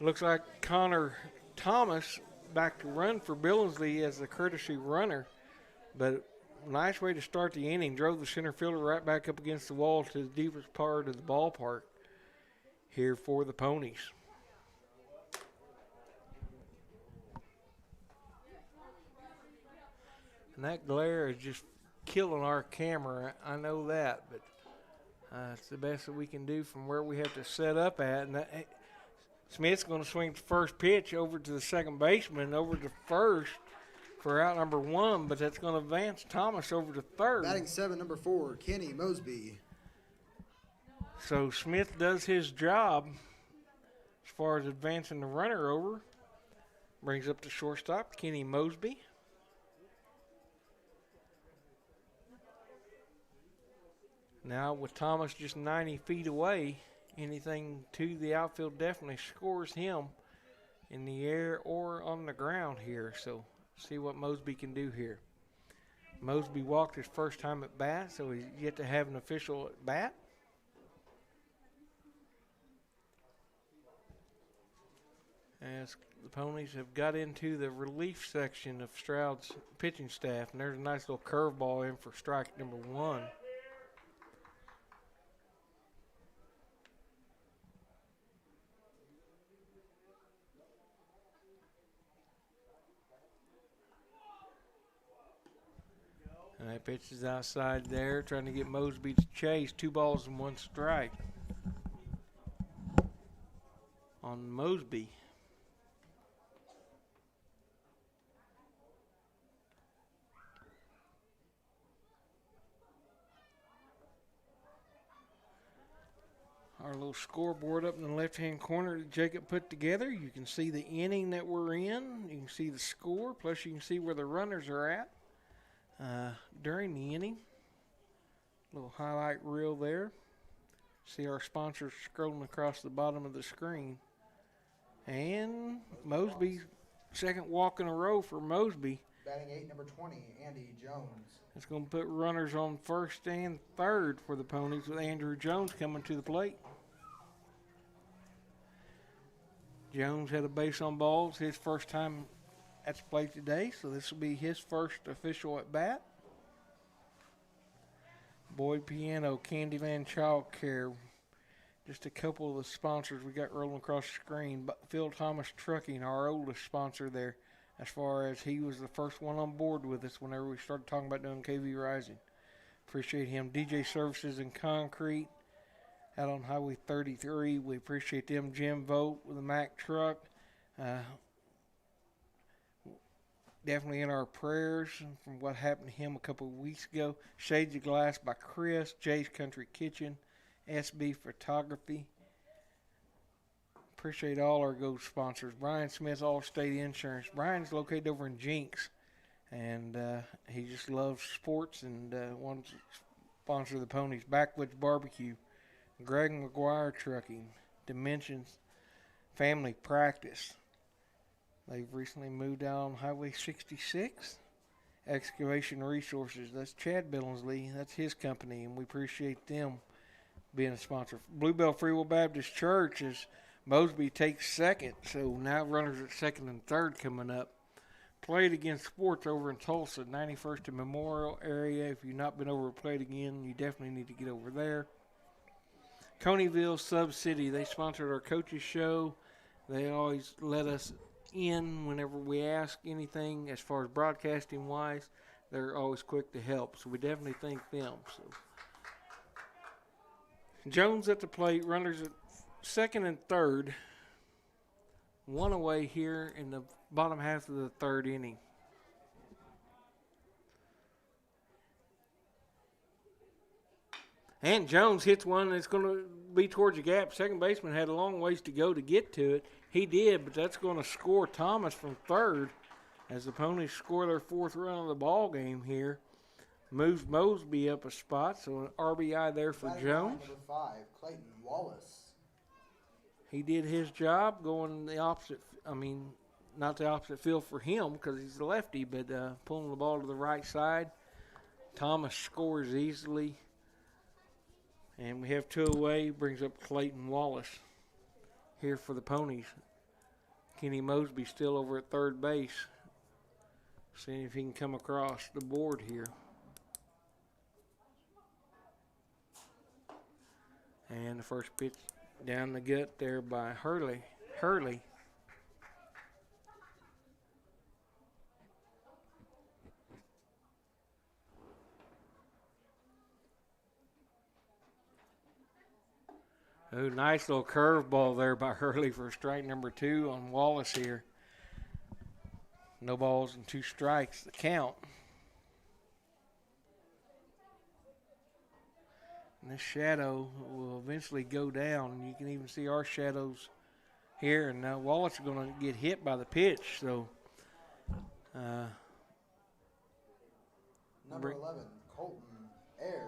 Looks like Connor Thomas back to run for Billingsley as the courtesy runner. But nice way to start the inning. Drove the center fielder right back up against the wall to the deepest part of the ballpark here for the Ponies. And that glare is just killing our camera. I know that, but it's the best that we can do from where we have to set up at. And Smith's going to swing the first pitch over to the second baseman, over to first for out number 1, but that's going to advance Thomas over to third. Batting 7, number 4, Kenny Mosby. So Smith does his job as far as advancing the runner over. Brings up the shortstop, Kenny Mosby. Now with Thomas just 90 feet away, anything to the outfield definitely scores him in the air or on the ground here. So see what Mosby can do here. Mosby walked his first time at bat, so he's yet to have an official at bat. As the Ponies have got into the relief section of Stroud's pitching staff, and there's a nice little curveball in for strike number 1. And that pitch is outside there, trying to get Mosby to chase. 2 balls and 1 strike on Mosby. Our little scoreboard up in the left-hand corner that Jacob put together. You can see the inning that we're in. You can see the score, plus you can see where the runners are at during the inning. Little highlight reel there. See our sponsors scrolling across the bottom of the screen. And Mosby, second walk in a row for Mosby. Batting 8, number 20, Andy Jones. It's going to put runners on first and third for the Ponies with Andrew Jones coming to the plate. Jones had a base on balls his first time at the plate today, so this will be his first official at bat. Boyd Piano, Candyman Child Care, just a couple of the sponsors we got rolling across the screen. But Phil Thomas Trucking, our oldest sponsor there, as far as he was the first one on board with us whenever we started talking about doing KV Rising. Appreciate him. DJ Services and Concrete out on Highway 33. We appreciate them. Jim Vogt with the Mack truck. Definitely in our prayers from what happened to him a couple of weeks ago. Shades of Glass by Chris. Jay's Country Kitchen. SB Photography. appreciate all our GO sponsors. Brian Smith, Allstate Insurance. Brian's located over in Jinx, and he just loves sports and wants to sponsor the Ponies. Backwoods Barbecue. Greg McGuire Trucking. Dimensions Family Practice. They've recently moved out on Highway 66. Excavation Resources. That's Chad Billingsley. That's his company, and we appreciate them being a sponsor. Bluebell Free Will Baptist Church is Mosby takes second, so now runners at second and third coming up. Played Again Sports over in Tulsa, 91st and Memorial area. If you've not been over to Played Again, you definitely need to get over there. Coneyville Sub City, they sponsored our coaches show. They always let us in whenever we ask anything as far as broadcasting wise. They're always quick to help, so we definitely thank them. So Jones at the plate, runners at second and third, one away here in the bottom half of the third inning. And Jones hits one that's going to be towards the gap. Second baseman had a long ways to go to get to it. He did, but that's going to score Thomas from third as the Ponies score their fourth run of the ball game here. Moves Mosby up a spot, so an RBI there for Jones. Number 5, Clayton Wallace. He did his job going the opposite, not the opposite field for him because he's a lefty, but pulling the ball to the right side. Thomas scores easily. And we have two away, brings up Clayton Wallace here for the Ponies. Kenny Mosby still over at third base, seeing if he can come across the board here. And the first pitch down the gut there by Hurley. Oh, nice little curveball there by Hurley for strike number 2 on Wallace here. No balls and 2 strikes, the count. And this shadow will eventually go down. You can even see our shadows here. And now Wallace is going to get hit by the pitch. So, Number 11, Colton Ayers.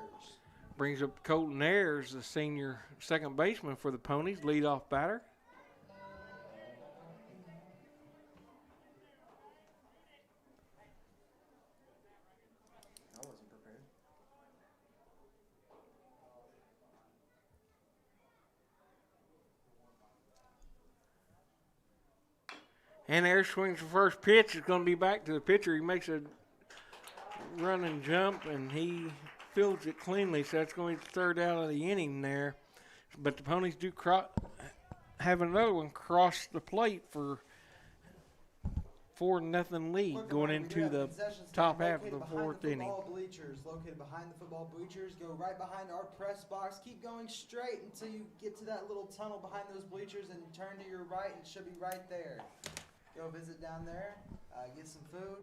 Brings up Colton Ayers, the senior second baseman for the Ponies, leadoff batter. I wasn't prepared. And Ayers swings the first pitch. It's going to be back to the pitcher. He makes a run and jump, and he fields it cleanly, so that's going to be the third out of the inning there. But the Ponies do have another one cross the plate for 4-0 lead going into the top half of the fourth inning. Located behind the football bleachers, go right behind our press box. Keep going straight until you get to that little tunnel behind those bleachers and turn to your right, and it should be right there. Go visit down there, get some food.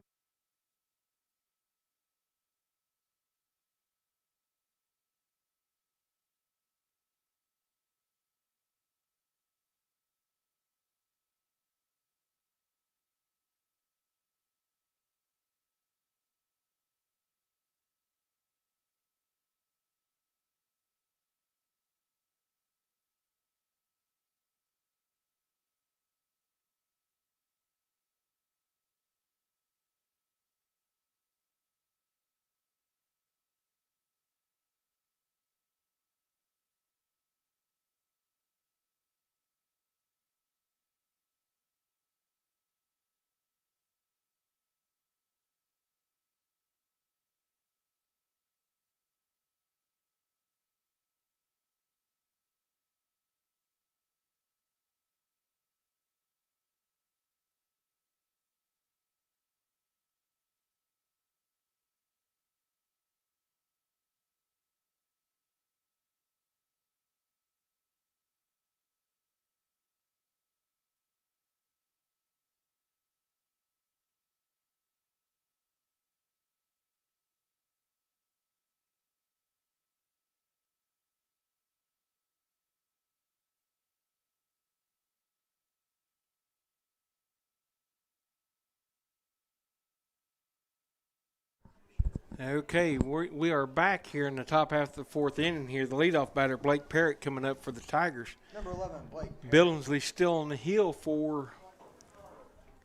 Okay, we are back here in the top half of the fourth inning here. The leadoff batter, Blake Parrott, coming up for the Tigers. Number 11, Blake Parrott. Billingsley still on the hill for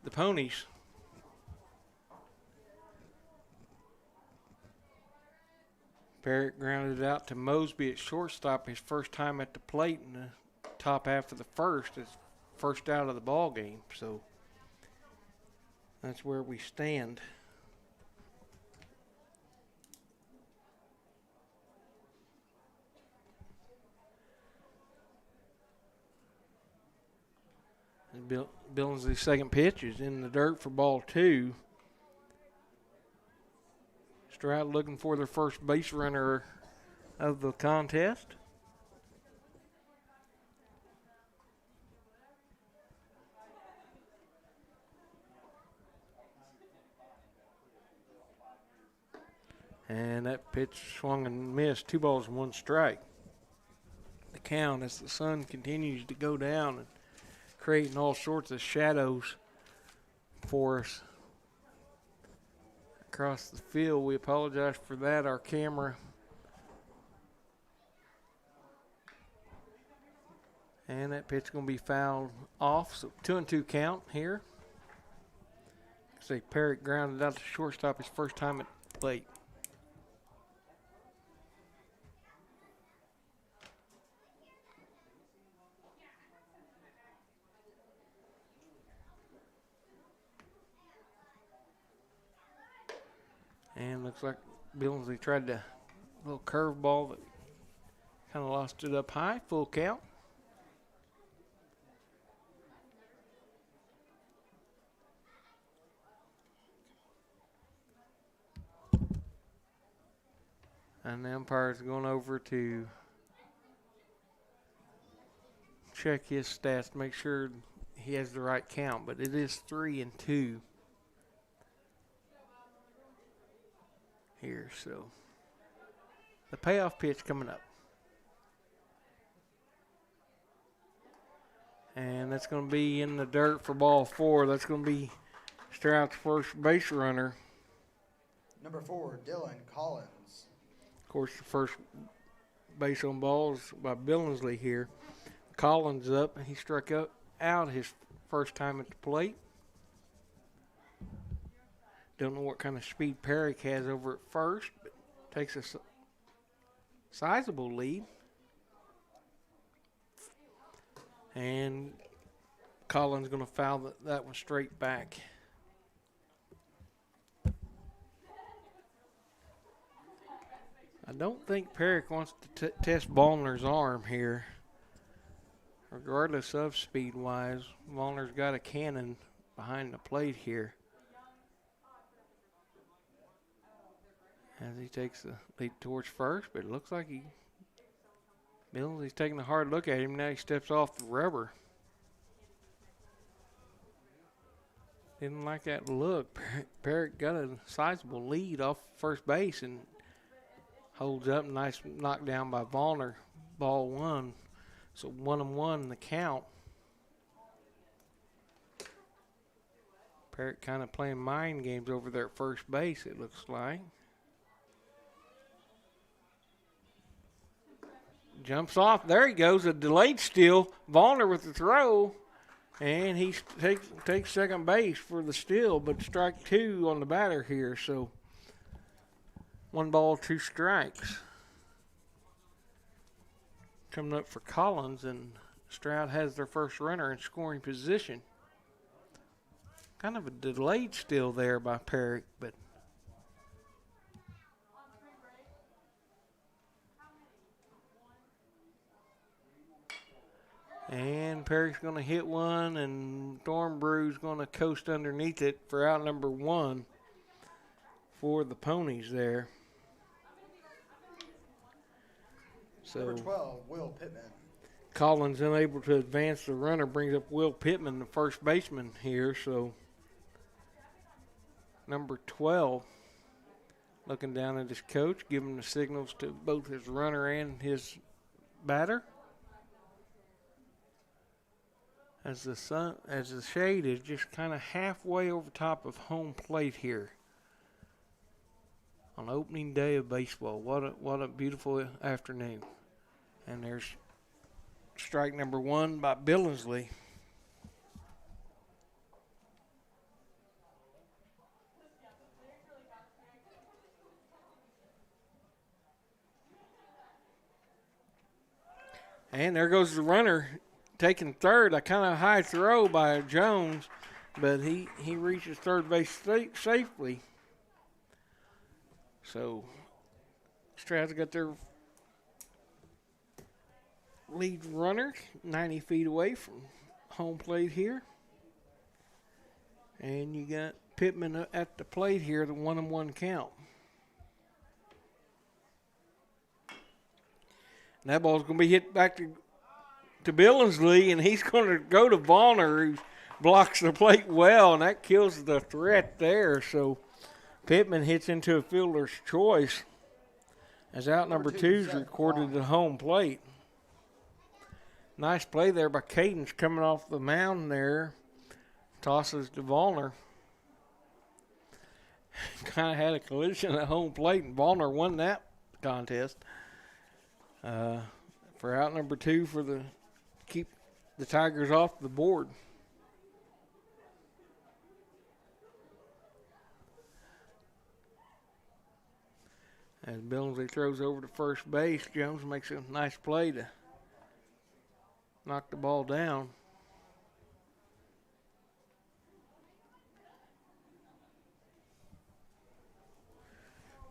the Ponies. Parrott grounded out to Mosby at shortstop, his first time at the plate in the top half of the first. It's first out of the ball game, so that's where we stand. Billingsley's second pitch is in the dirt for ball 2. Stroud looking for their first base runner of the contest. And that pitch swung and missed. 2 balls and 1 strike. The count as the sun continues to go down and creating all sorts of shadows for us across the field. We apologize for that. Our camera and that pitch going to be fouled off. So 2-2 count here. Say Parrott grounded out to shortstop his first time at the plate. And looks like Billingsley tried a little curveball that kind of lost it up high. Full count. And the umpire's going over to check his stats to make sure he has the right count, but it is 3-2. Here, so the payoff pitch coming up, and that's going to be in the dirt for ball 4. That's going to be Stroud's first base runner. Number 4, Dylan Collins. Of course, the first base on balls by Billingsley here. Collins up, and he struck out his first time at the plate. Don't know what kind of speed Parrick has over at first, but takes a sizable lead. And Collins going to foul that one straight back. I don't think Parrick wants to test Ballner's arm here. Regardless of speed-wise, Ballner's got a cannon behind the plate here. As he takes the lead towards first, but it looks like Billingsley's taking a hard look at him. Now he steps off the rubber. Didn't like that look. Parrott got a sizable lead off first base and holds up. Nice knockdown by Ballner. Ball 1. So 1-1 in the count. Parrott kind of playing mind games over there at first base, it looks like. Jumps off. There he goes. A delayed steal. Ballner with the throw. And he takes second base for the steal, but strike 2 on the batter here. So 1 ball, 2 strikes. Coming up for Collins, and Stroud has their first runner in scoring position. Kind of a delayed steal there by Parrick, but and Parrick's going to hit one, and Thornbrew's going to coast underneath it for out number 1 for the Ponies there. So Number 12, Will Pittman. Collins unable to advance the runner, brings up Will Pittman, the first baseman here. So number 12 looking down at his coach, giving the signals to both his runner and his batter. As the shade is just kind of halfway over top of home plate here. on opening day of baseball. What a beautiful afternoon. And there's strike number one by Billingsley. And there goes the runner taking third. A kind of high throw by Jones, but he reaches third base safely. So Stroud's got their lead runner 90 feet away from home plate here. And you got Pittman at the plate here, the 1-1 count. And that ball's going to be hit back to Billingsley, and he's going to go to Volner, who blocks the plate well, and that kills the threat there. So Pittman hits into a fielder's choice as out number two is recorded at home plate. Nice play there by Cadence coming off the mound there. Tosses to Volner. Kind of had a collision at home plate, and Volner won that contest. For out number two for the keep the Tigers off the board. As Billingsley throws over to first base, Jones makes a nice play to knock the ball down.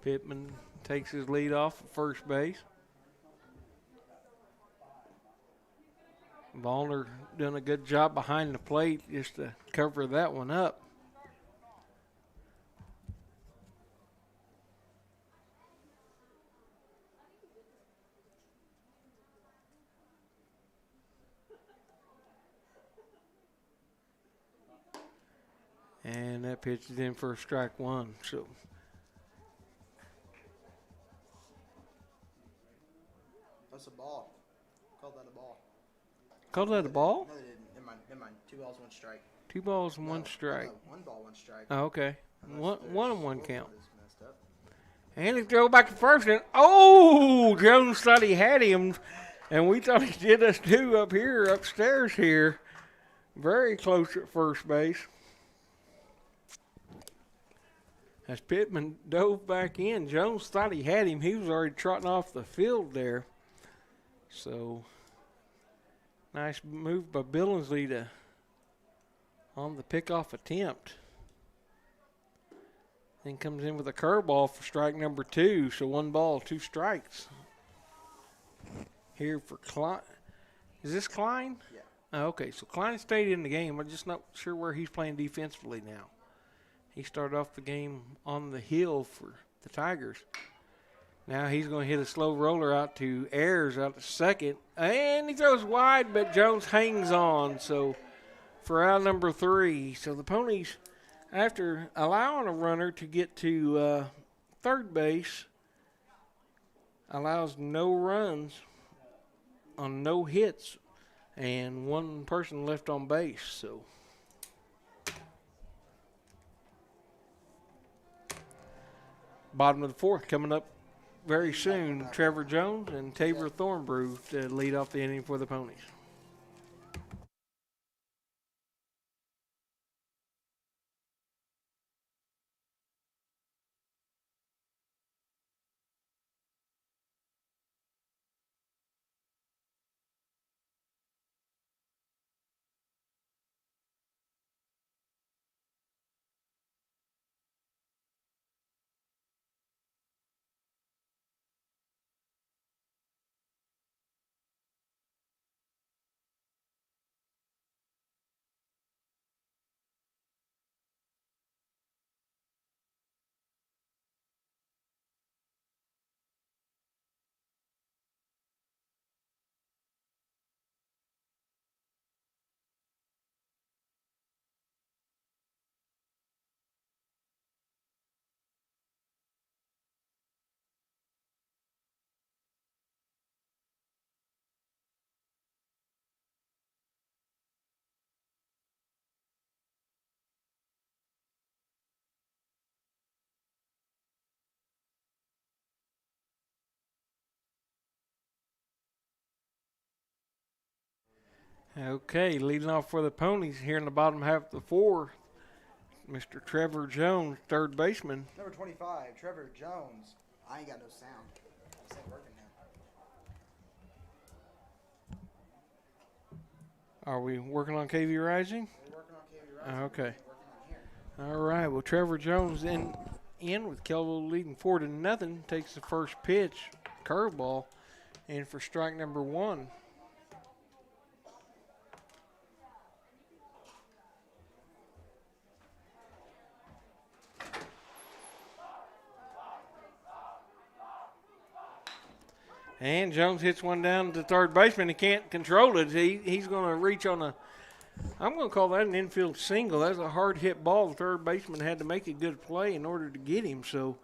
Pittman takes his lead off at first base. Volner doing a good job behind the plate just to cover that one up. And that pitch is in for strike one. So that's a ball. Called that a ball. Called that a ball? No, they didn't. Never mind. 2 balls, 1 strike. 2 balls and 1 strike. No, 1 ball, 1 strike. Oh, okay. One count. Messed up. And he throw back to first, and Jones thought he had him, and we thought he did us too up here, upstairs here. Very close at first base. As Pittman dove back in, Jones thought he had him. He was already trotting off the field there. So, nice move by Billingsley on the pickoff attempt. Then comes in with a curveball for strike number 2. So 1 ball, 2 strikes. Here for Klein. Is this Klein? Yeah. Oh, okay, so Klein stayed in the game. I'm just not sure where he's playing defensively now. He started off the game on the hill for the Tigers. Now he's going to hit a slow roller out to Ayers out to second. And he throws wide, but Jones hangs on. So for out number 3. So the Ponies, after allowing a runner to get to third base, allows no runs on no hits and 1 person left on base. So bottom of the 4th coming up very soon. Trevor Jones and Tabor Thornbrew to lead off the inning for the Ponies. Okay, leading off for the Ponies here in the bottom half of the fourth, Mr. Trevor Jones, third baseman. Number 25, Trevor Jones. I ain't got no sound. This ain't working now. Are we working on KV Rising? We're working on KV Rising. Okay. We're working on here. All right. Well, Trevor Jones in with Kellyville leading 4-0. Takes the first pitch, curveball, and for strike number one. And Jones hits one down to third baseman. He can't control it. He's going to reach on a, I'm going to call that an infield single. That's a hard hit ball. The third baseman had to make a good play in order to get him. So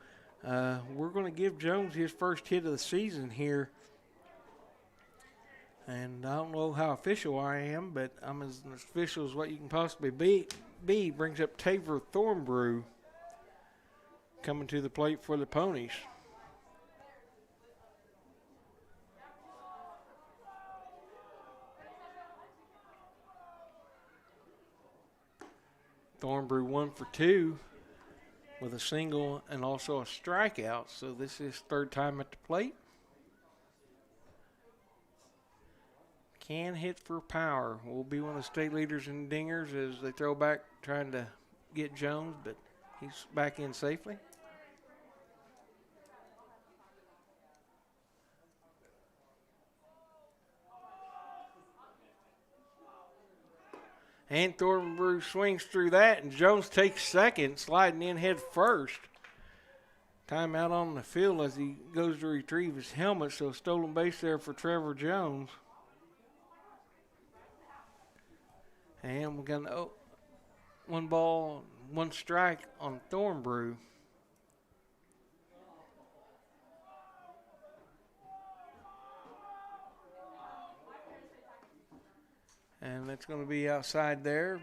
we're going to give Jones his first hit of the season here. And I don't know how official I am, but I'm as official as what you can possibly be. Brings up Taver Thornbrew coming to the plate for the Ponies. Thornbrew 1 for 2 with a single and also a strikeout. So this is third time at the plate. Can hit for power. Will be one of the state leaders in dingers as they throw back trying to get Jones, but he's back in safely. And Thornbrew swings through that, and Jones takes second, sliding in head first. Timeout on the field as he goes to retrieve his helmet, so stolen base there for Trevor Jones. And we're going to one ball, one strike on Thornbrew. And that's going to be outside there.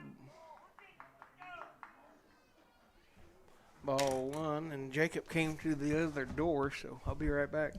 Ball one, and Jacob came to the other door, so I'll be right back.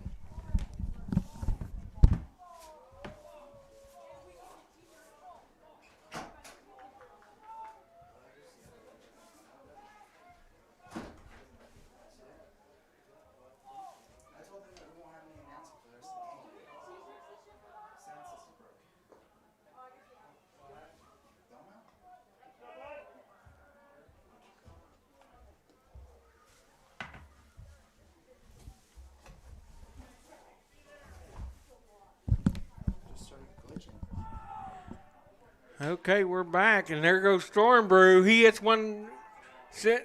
Okay, we're back, and there goes Thornbrew. He hits one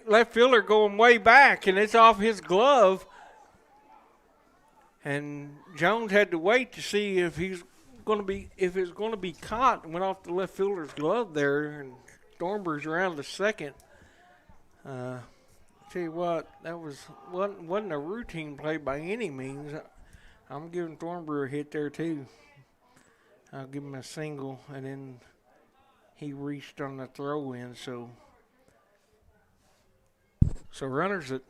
left fielder going way back, and it's off his glove. And Jones had to wait to see if it's going to be caught. Went off the left fielder's glove there, and Thornbrew's around the second. Tell you what, that wasn't a routine play by any means. I'm giving Thornbrew a hit there too. I'll give him a single, and then he reached on the throw in, so runners at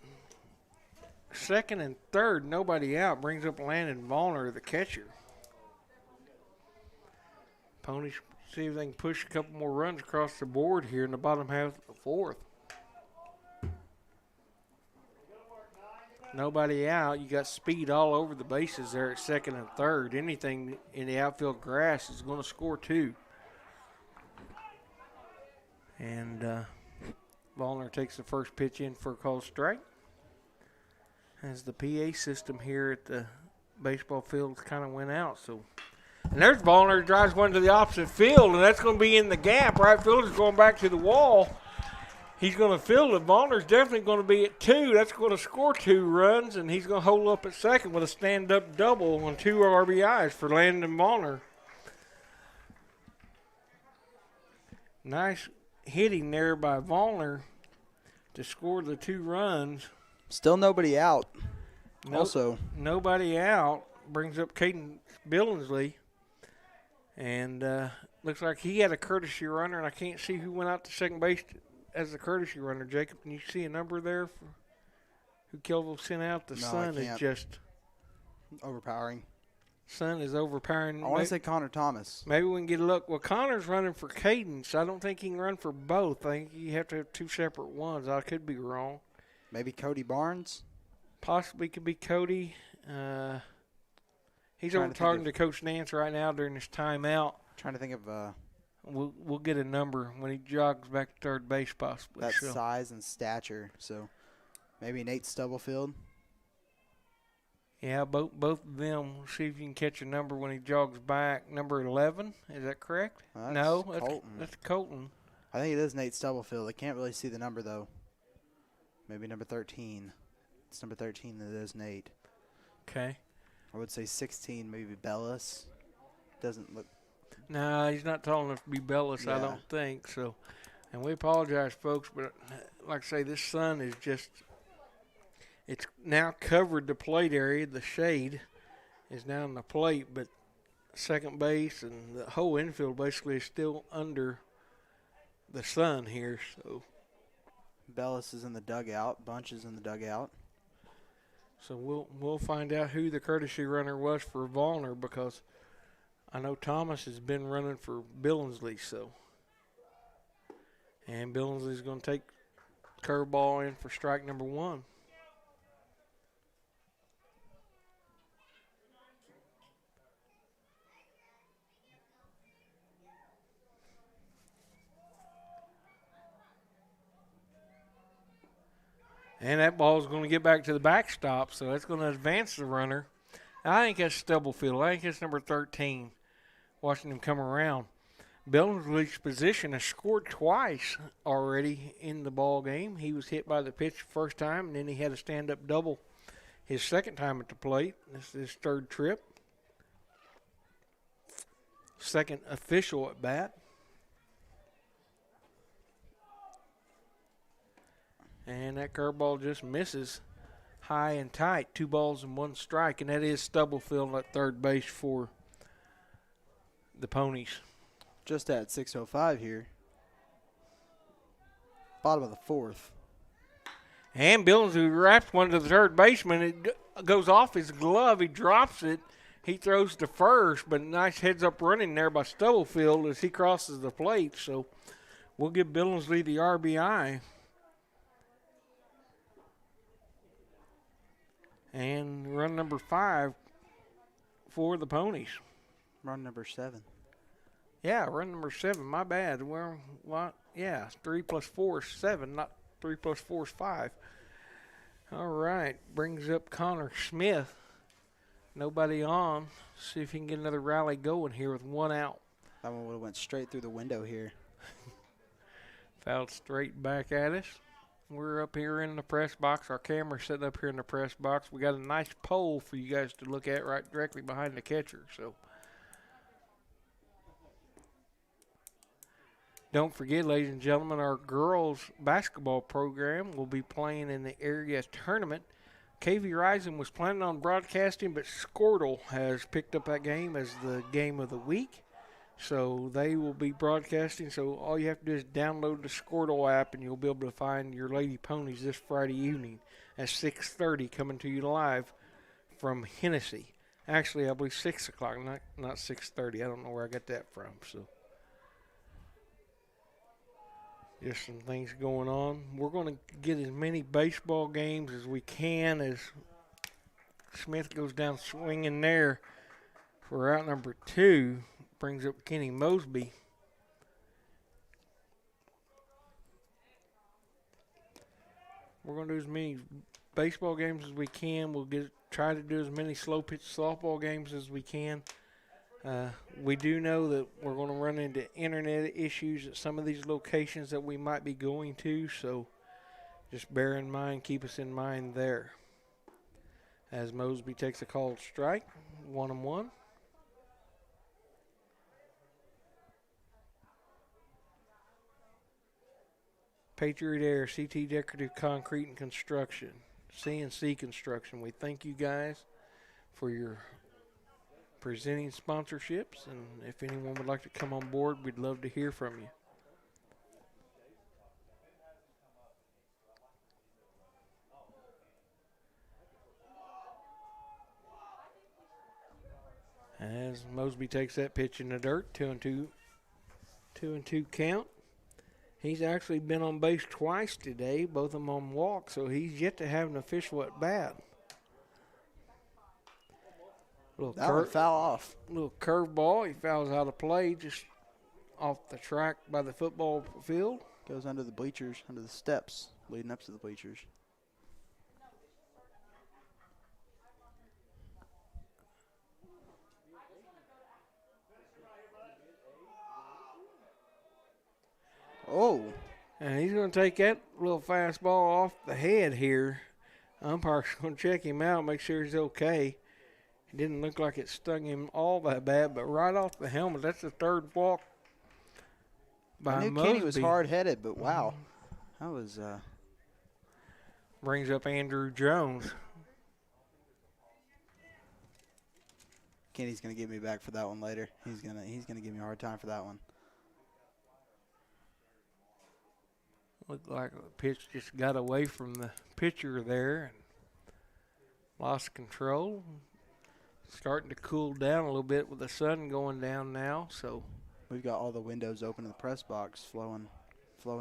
second and third, nobody out, brings up Landon Vollner, the catcher. Ponies see if they can push a couple more runs across the board here in the bottom half of the fourth. Nobody out. You got speed all over the bases there at second and third. Anything in the outfield grass is going to score two. And Vollner takes the first pitch in for a called strike. As the PA system here at the baseball field kind of went out. And there's Vollner, drives one to the opposite field, and that's going to be in the gap. Right fielder's going back to the wall. He's going to field it. Vollner's definitely going to be at two. That's going to score two runs, and he's going to hold up at second with a stand-up double on 2 RBIs for Landon Vollner. Nice hitting there by Vollner to score the 2 runs. Still nobody out. Nobody out. Brings up Caden Billingsley. And looks like he had a courtesy runner, and I can't see who went out to second base as a courtesy runner. Jacob, can you see a number there for who Kellyville sent out? The sun is just overpowering. Sun is overpowering. I want to say Connor Thomas. Maybe we can get a look. Well, Connor's running for Cadence. I don't think he can run for both. I think you have to have two separate ones. I could be wrong. Maybe Cody Barnes? Possibly could be Cody. He's over talking to Coach Nance right now during his timeout. Trying to think of We'll get a number when he jogs back to third base, possibly. That size and stature. So maybe Nate Stubblefield. Yeah, both of them. We'll see if you can catch a number when he jogs back. Number 11, is that correct? No, that's Colton. I think it is Nate Stubblefield. I can't really see the number, though. Maybe number 13. It's number 13 that is Nate. Okay. I would say 16, maybe Bellis. Doesn't look. No, he's not tall enough to be Bellis, yeah. I don't think so. And we apologize, folks, but like I say, this sun is just, it's now covered the plate area. The shade is now on the plate, but second base and the whole infield basically is still under the sun here. So Bellis is in the dugout. Bunch is in the dugout. So we'll find out who the courtesy runner was for Volner, because I know Thomas has been running for Billingsley. So, and Billingsley's going to take curveball in for strike number 1. And that ball is going to get back to the backstop, so that's going to advance the runner. I think that's Stubblefield. I think that's number 13, watching him come around. Billingsley's position has scored twice already in the ball game. He was hit by the pitch the first time, and then he had a stand-up double his second time at the plate. This is his third trip. Second official at bat. And that curveball just misses high and tight. 2 balls and 1 strike. And that is Stubblefield at third base for the Ponies. Just at 6:05 here. Bottom of the 4th. And Billingsley wraps one to the third baseman. It goes off his glove. He drops it. He throws to first, but nice heads-up running there by Stubblefield as he crosses the plate. So we'll give Billingsley the RBI. And run number 5 for the Ponies. Run number 7. Yeah, run number 7. My bad. Well, what? Yeah, 3 plus 4 is 7, not 3 plus 4 is 5. All right, brings up Connor Smith. Nobody on. See if he can get another rally going here with 1 out. That one would have went straight through the window here. Fouled straight back at us. We're up here in the press box. Our camera's sitting up here in the press box. We got a nice pole for you guys to look at right directly behind the catcher. So don't forget, ladies and gentlemen, our girls basketball program will be playing in the area tournament. KV Rising was planning on broadcasting, but Squirtle has picked up that game as the game of the week. So they will be broadcasting. So all you have to do is download the Squirtle app, and you'll be able to find your Lady Ponies this Friday evening at 6:30, coming to you live from Hennessy. Actually, I believe 6 o'clock, not 6:30. I don't know where I got that from. So just some things going on. We're going to get as many baseball games as we can as Smith goes down swinging there for out number 2. Brings up Kenny Mosby. We're going to do as many baseball games as we can. We'll try to do as many slow pitch softball games as we can. We do know that we're going to run into internet issues at some of these locations that we might be going to, so just bear in mind, keep us in mind there. As Mosby takes a called strike, 1-1. Patriot Air, CT Decorative Concrete and Construction, CNC Construction. We thank you guys for your presenting sponsorships, and if anyone would like to come on board, we'd love to hear from you. As Mosby takes that pitch in the dirt, 2-2 count. He's actually been on base twice today, both of them on walk, so he's yet to have an official at bat. That one foul off. Little curveball. He fouls out of play just off the track by the football field. Goes under the bleachers, under the steps leading up to the bleachers. Oh. And he's going to take that little fastball off the head here. Umpire's going to check him out, make sure he's okay. It didn't look like it stung him all that bad, but right off the helmet, that's the third walk by I knew Mosby. Kenny was hard-headed, but wow. That was brings up Andrew Jones. Kenny's going to give me back for that one later. He's gonna give me a hard time for that one. Looked like the pitch just got away from the pitcher there and lost control. Starting to cool down a little bit with the sun going down now, so we've got all the windows open in the press box, flowing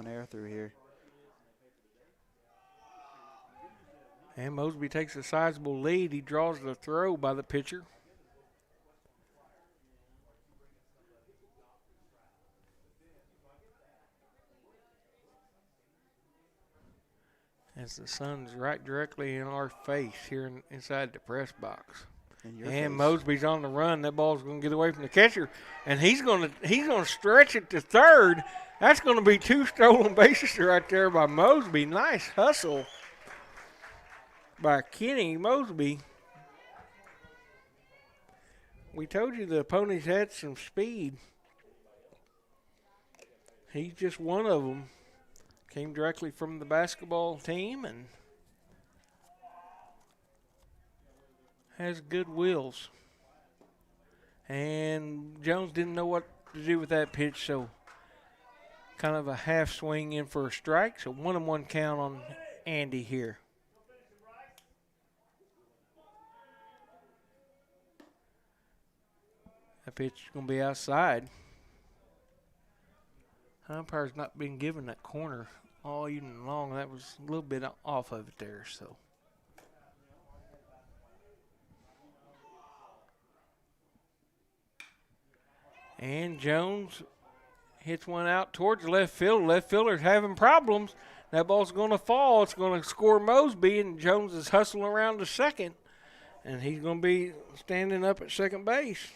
air through here. And Mosby takes a sizable lead. He draws the throw by the pitcher. As the sun's right directly in our face here inside the press box. And Mosby's on the run. That ball's going to get away from the catcher, and he's going to stretch it to third. That's going to be 2 stolen bases right there by Mosby. Nice hustle by Kenny Mosby. We told you the Ponies had some speed. He's just one of them. Came directly from the basketball team and has good wheels. And Jones didn't know what to do with that pitch, so kind of a half swing in for a strike. So 1-1 count on Andy here. That pitch is going to be outside. Umpire's not been given that corner all evening long. That was a little bit off of it there, so. And Jones hits one out towards the left field. Left fielder's having problems. That ball's going to fall. It's going to score Mosby, and Jones is hustling around to second. And he's going to be standing up at second base.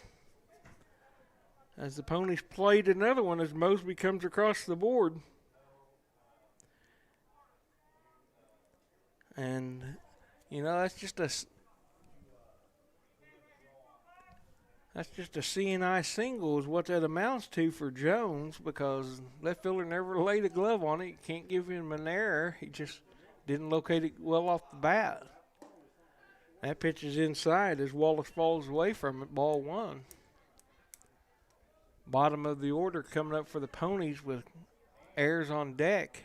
As the Ponies played another one as Mosby comes across the board. And, you know, that's just a CNI single is what that amounts to for Jones, because left fielder never laid a glove on it. You can't give him an error. He just didn't locate it well off the bat. That pitch is inside as Wallace falls away from it, ball 1. Bottom of the order coming up for the Ponies with Ayers on deck.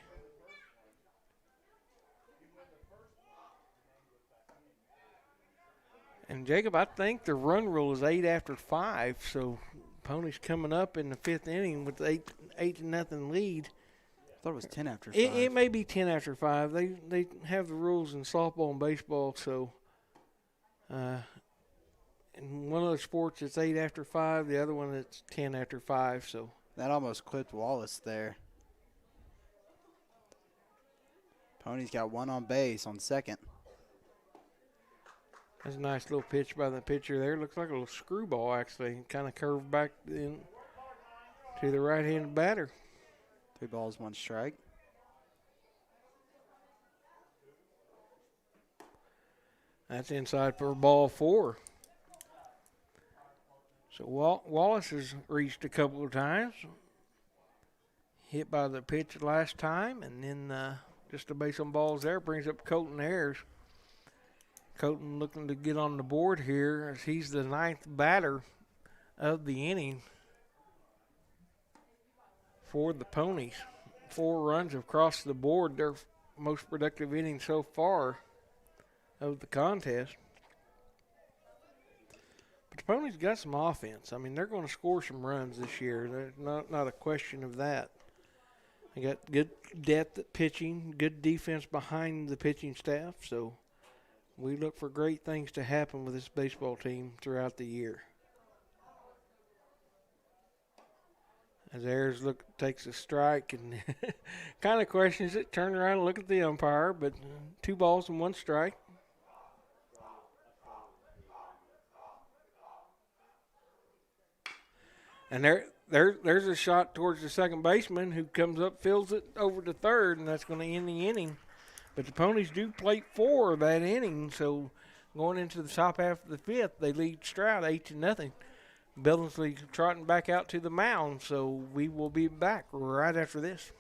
And Jacob, I think the run rule is 8 after 5, so Ponies coming up in the 5th inning with 8-0 lead. I thought it was 10 after 5. It may be 10 after 5. They have the rules in softball and baseball, so in one of the sports it's 8 after 5, the other one it's 10 after 5. So that almost clipped Wallace there. Ponies got one on base on second. That's a nice little pitch by the pitcher there. Looks like a little screwball, actually. Kind of curved back in to the right-handed batter. 3 balls, 1 strike. That's inside for ball 4. So Wallace has reached a couple of times. Hit by the pitch last time, and then just a base on balls there brings up Colton Ayers. Colton looking to get on the board here as he's the 9th batter of the inning for the Ponies. 4 runs across the board, their most productive inning so far of the contest. the Ponies got some offense. I mean, they're going to score some runs this year. There's not a question of that. They got good depth at pitching, good defense behind the pitching staff. So we look for great things to happen with this baseball team throughout the year. As Ayers takes a strike and kind of questions it, turn around and look at the umpire, but 2 balls and 1 strike. And there's a shot towards the second baseman who comes up, fills it over to third, and that's going to end the inning. But the Ponies do plate 4 of that inning, so going into the top half of the 5th, they lead Stroud 8-0. Billingsley trotting back out to the mound, so we will be back right after this.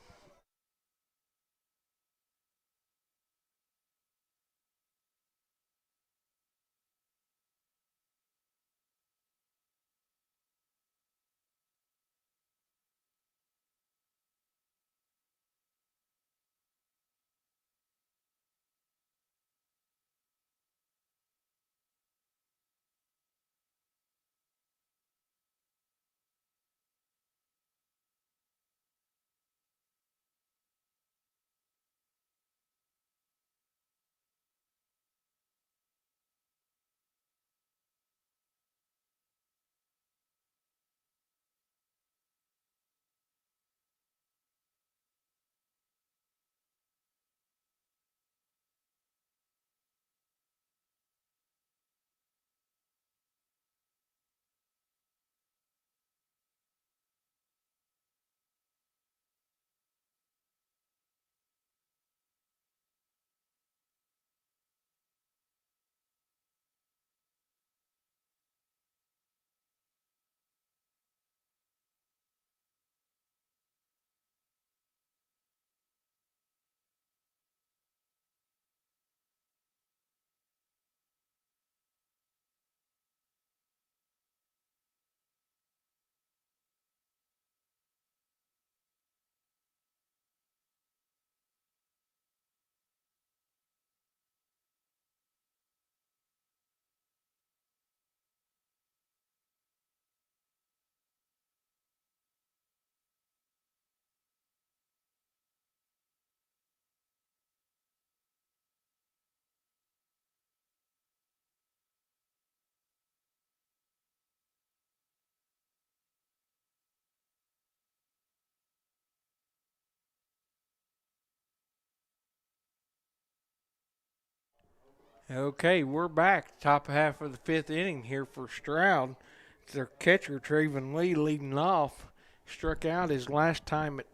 Okay, we're back. Top half of the 5th inning here for Stroud. It's their catcher, Traven Lee, leading off. Struck out his last time at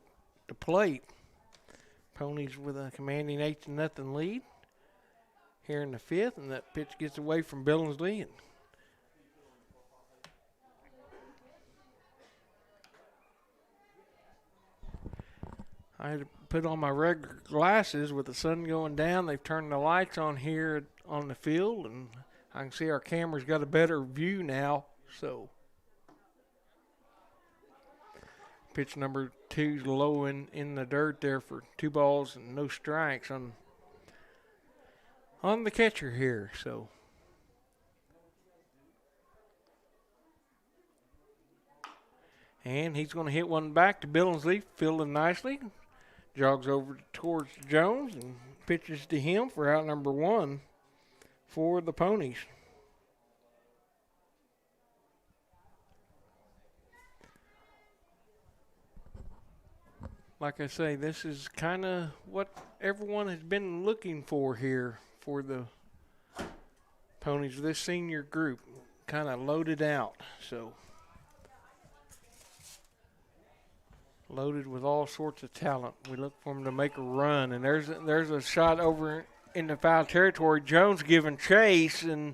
the plate. Ponies with a commanding 8-0 lead here in the 5th, and that pitch gets away from Billingsley. And I had to put on my regular glasses with the sun going down. They've turned the lights on here on the field, and I can see our camera's got a better view now. So pitch number 2's low in the dirt there for 2 balls and no strikes on the catcher here. So and he's going to hit one back to Billingsley, fielding nicely. Jogs over towards Jones and pitches to him for out number 1 for the Ponies. Like I say, this is kind of what everyone has been looking for here for the Ponies. This senior group kind of loaded out, so loaded with all sorts of talent. We look for them to make a run, and there's a shot over in the foul territory. Jones giving chase and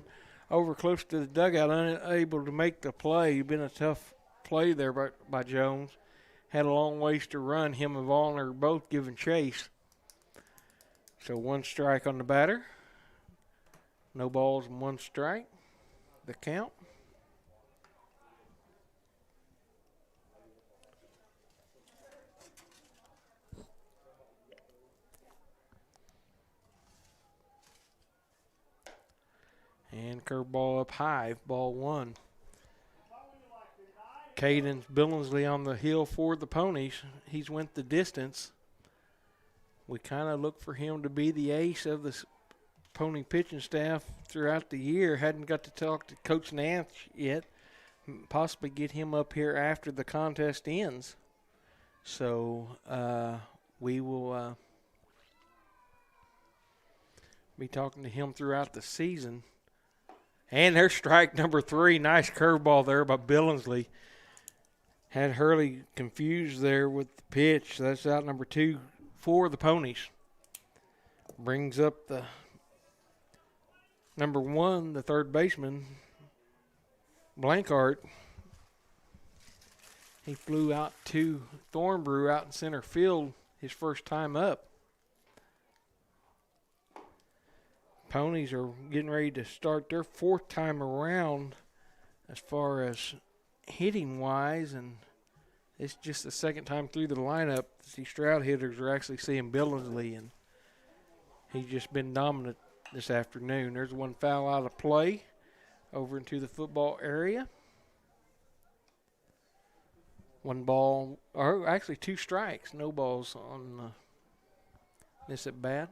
over close to the dugout, unable to make the play. Been a tough play there by Jones. Had a long ways to run. Him and Vaughn both giving chase. So 1 strike on the batter. No balls and 1 strike. The count. And curveball up high, ball 1. Caden's Billingsley on the hill for the Ponies. He's went the distance. We kind of look for him to be the ace of the Pony pitching staff throughout the year. Hadn't got to talk to Coach Nance yet. Possibly get him up here after the contest ends. So we will be talking to him throughout the season. And there's strike number 3. Nice curveball there by Billingsley. Had Hurley confused there with the pitch. That's out number 2 for the Ponies. Brings up the number 1, the third baseman, Blankart. He flew out to Thornbrew out in center field his first time up. Ponies are getting ready to start their 4th time around as far as hitting wise, and it's just the 2nd time through the lineup. The Stroud hitters are actually seeing Billingsley, and he's just been dominant this afternoon. There's one foul out of play over into the football area. 1 ball, or actually 2 strikes, no balls on this at bat.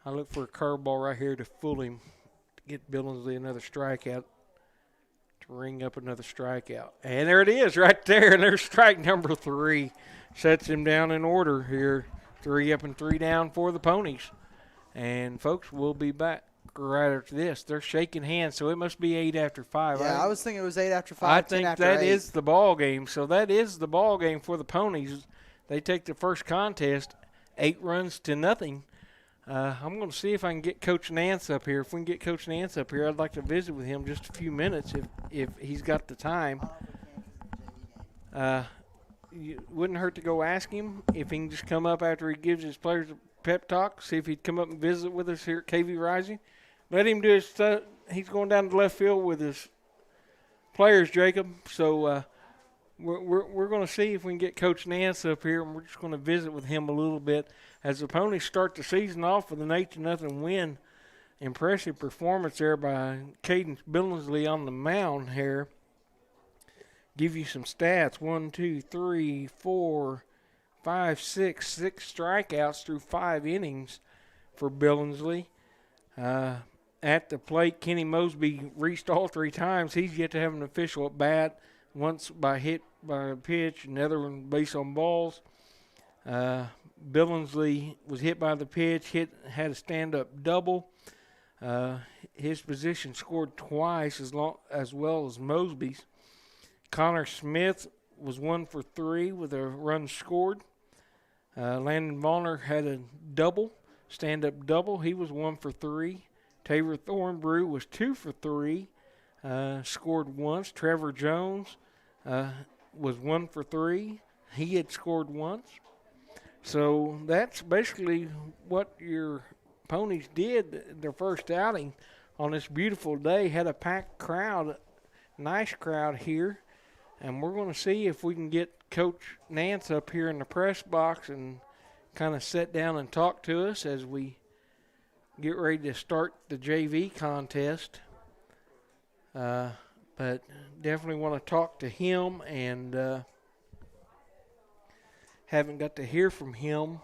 I look for a curveball right here to fool him, to get Billingsley another strikeout, to ring up another strikeout. And there it is right there, and there's strike number 3. Sets him down in order here. 3 up and 3 down for the Ponies. And, folks, we'll be back right after this. They're shaking hands, so it must be 8 after 5. Yeah, I was thinking it was 8 after 5. I 10 think after that 8. is the ball game. So that is the ball game for the Ponies. They take the first contest, 8 runs to nothing. I'm going to see if I can get Coach Nance up here. If we can get Coach Nance up here, I'd like to visit with him just a few minutes if he's got the time. It wouldn't hurt to go ask him if he can just come up after he gives his players a pep talk, see if he'd come up and visit with us here at KV Rising. Let him do his stuff. He's going down to left field with his players, Jacob. So we're going to see if we can get Coach Nance up here, and we're just going to visit with him a little bit as the Ponies start the season off with an 8-0 win. Impressive performance there by Caden Billingsley on the mound here. Give you some stats. 1, 2, 3, 4, 5, 6. 6 strikeouts through 5 innings for Billingsley. At the plate, Kenny Mosby reached all 3 times. He's yet to have an official at bat. Once by hit by a pitch, another one base on balls. Billingsley was hit by the pitch, had a stand-up double. His position scored twice as well as Mosby's. Connor Smith was 1 for 3 with a run scored. Landon Vollner had a double, stand-up double. He was 1 for 3. Taylor Thornbrew was 2 for 3, scored once. Trevor Jones was 1 for 3. He had scored once. So that's basically what your Ponies did their first outing on this beautiful day. Had a packed crowd, nice crowd here. And we're going to see if we can get Coach Nance up here in the press box and kind of sit down and talk to us as we get ready to start the JV contest. But definitely want to talk to him, and haven't got to hear from him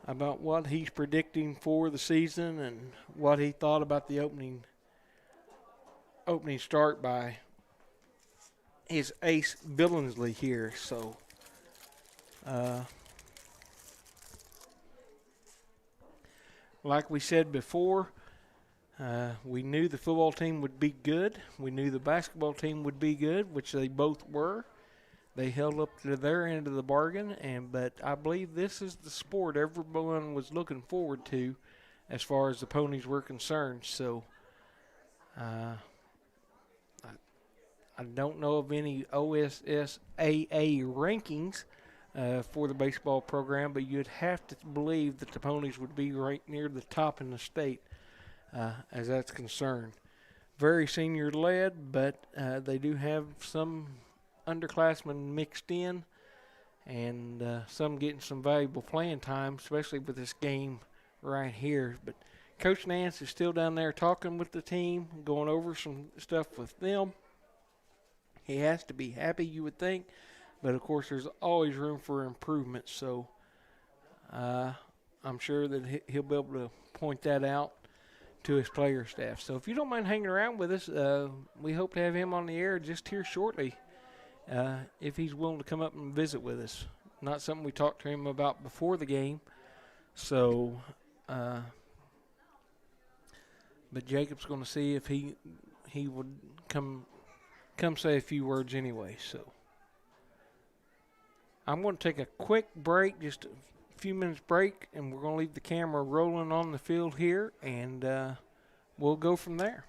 about what he's predicting for the season and what he thought about the opening start by his ace Billingsley here. So like we said before, we knew the football team would be good. We knew the basketball team would be good, which they both were. They held up to their end of the bargain, but I believe this is the sport everyone was looking forward to as far as the Ponies were concerned. So I don't know of any OSSAA rankings for the baseball program, but you'd have to believe that the Ponies would be right near the top in the state as that's concerned. Very senior-led, but they do have some underclassmen mixed in, and some getting some valuable playing time, especially with this game right here. But Coach Nance is still down there talking with the team, going over some stuff with them. He has to be happy, you would think, but of course there's always room for improvement. So I'm sure that he'll be able to point that out to his player staff. So if you don't mind hanging around with us, we hope to have him on the air just here shortly if he's willing to come up and visit with us. Not something we talked to him about before the game. So, but Jacob's going to see if he would come say a few words anyway. So I'm going to take a quick break, just a few minutes break, and we're going to leave the camera rolling on the field here, and we'll go from there.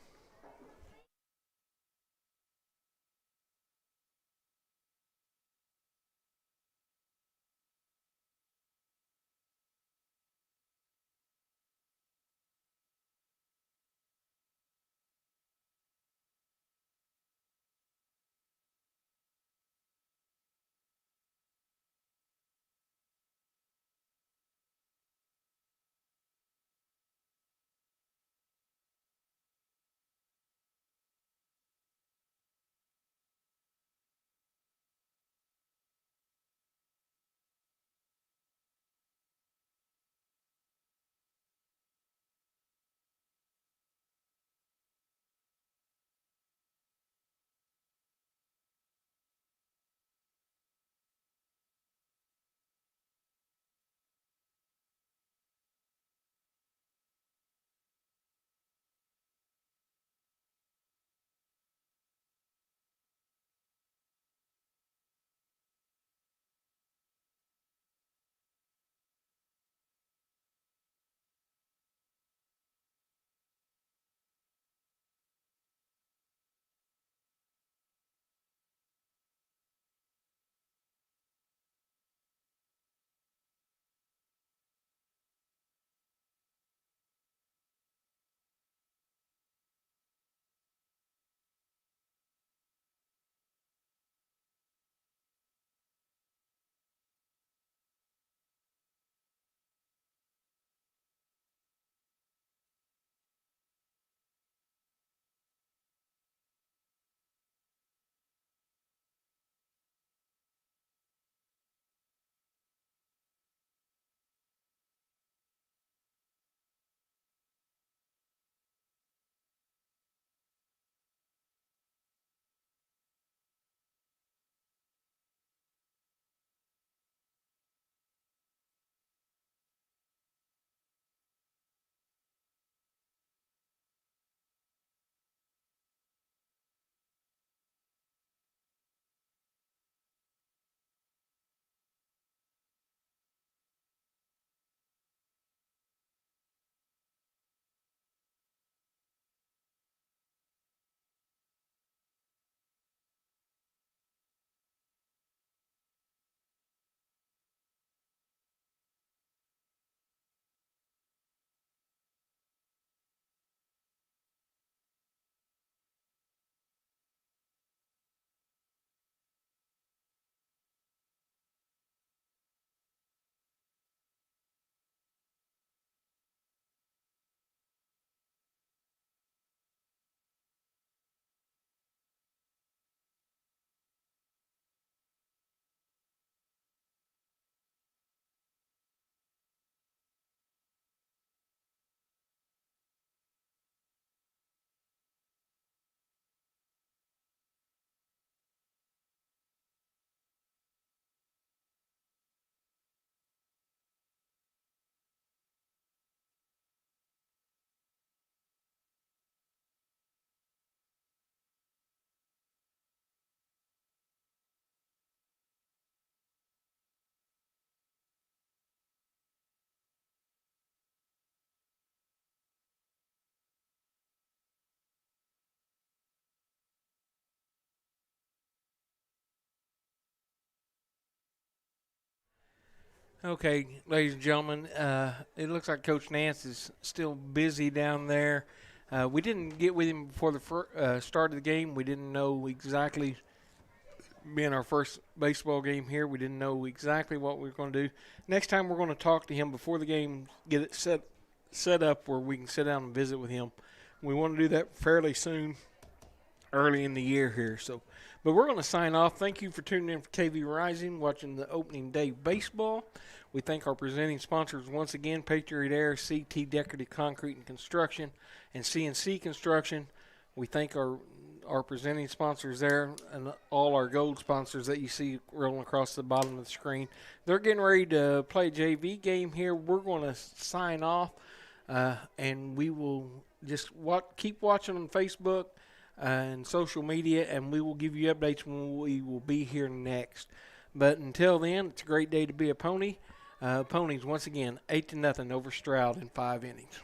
Okay, ladies and gentlemen, it looks like Coach Nance is still busy down there. We didn't get with him before the start of the game. We didn't know exactly, being our first baseball game here, we didn't know exactly what we were going to do. Next time we're going to talk to him before the game, get it set up where we can sit down and visit with him. We want to do that fairly soon, early in the year here. So, But we're going to sign off. Thank you for tuning in for KV Rising, watching the opening day baseball. We thank our presenting sponsors once again, Patriot Air, CT Decorative Concrete and Construction, and CNC Construction. We thank our presenting sponsors there and all our gold sponsors that you see rolling across the bottom of the screen. They're getting ready to play a JV game here. We're going to sign off, and we will just keep watching on Facebook and social media, and we will give you updates when we will be here next. But until then, it's a great day to be a Pony. Ponies, once again, 8-0 over Stroud in 5 innings.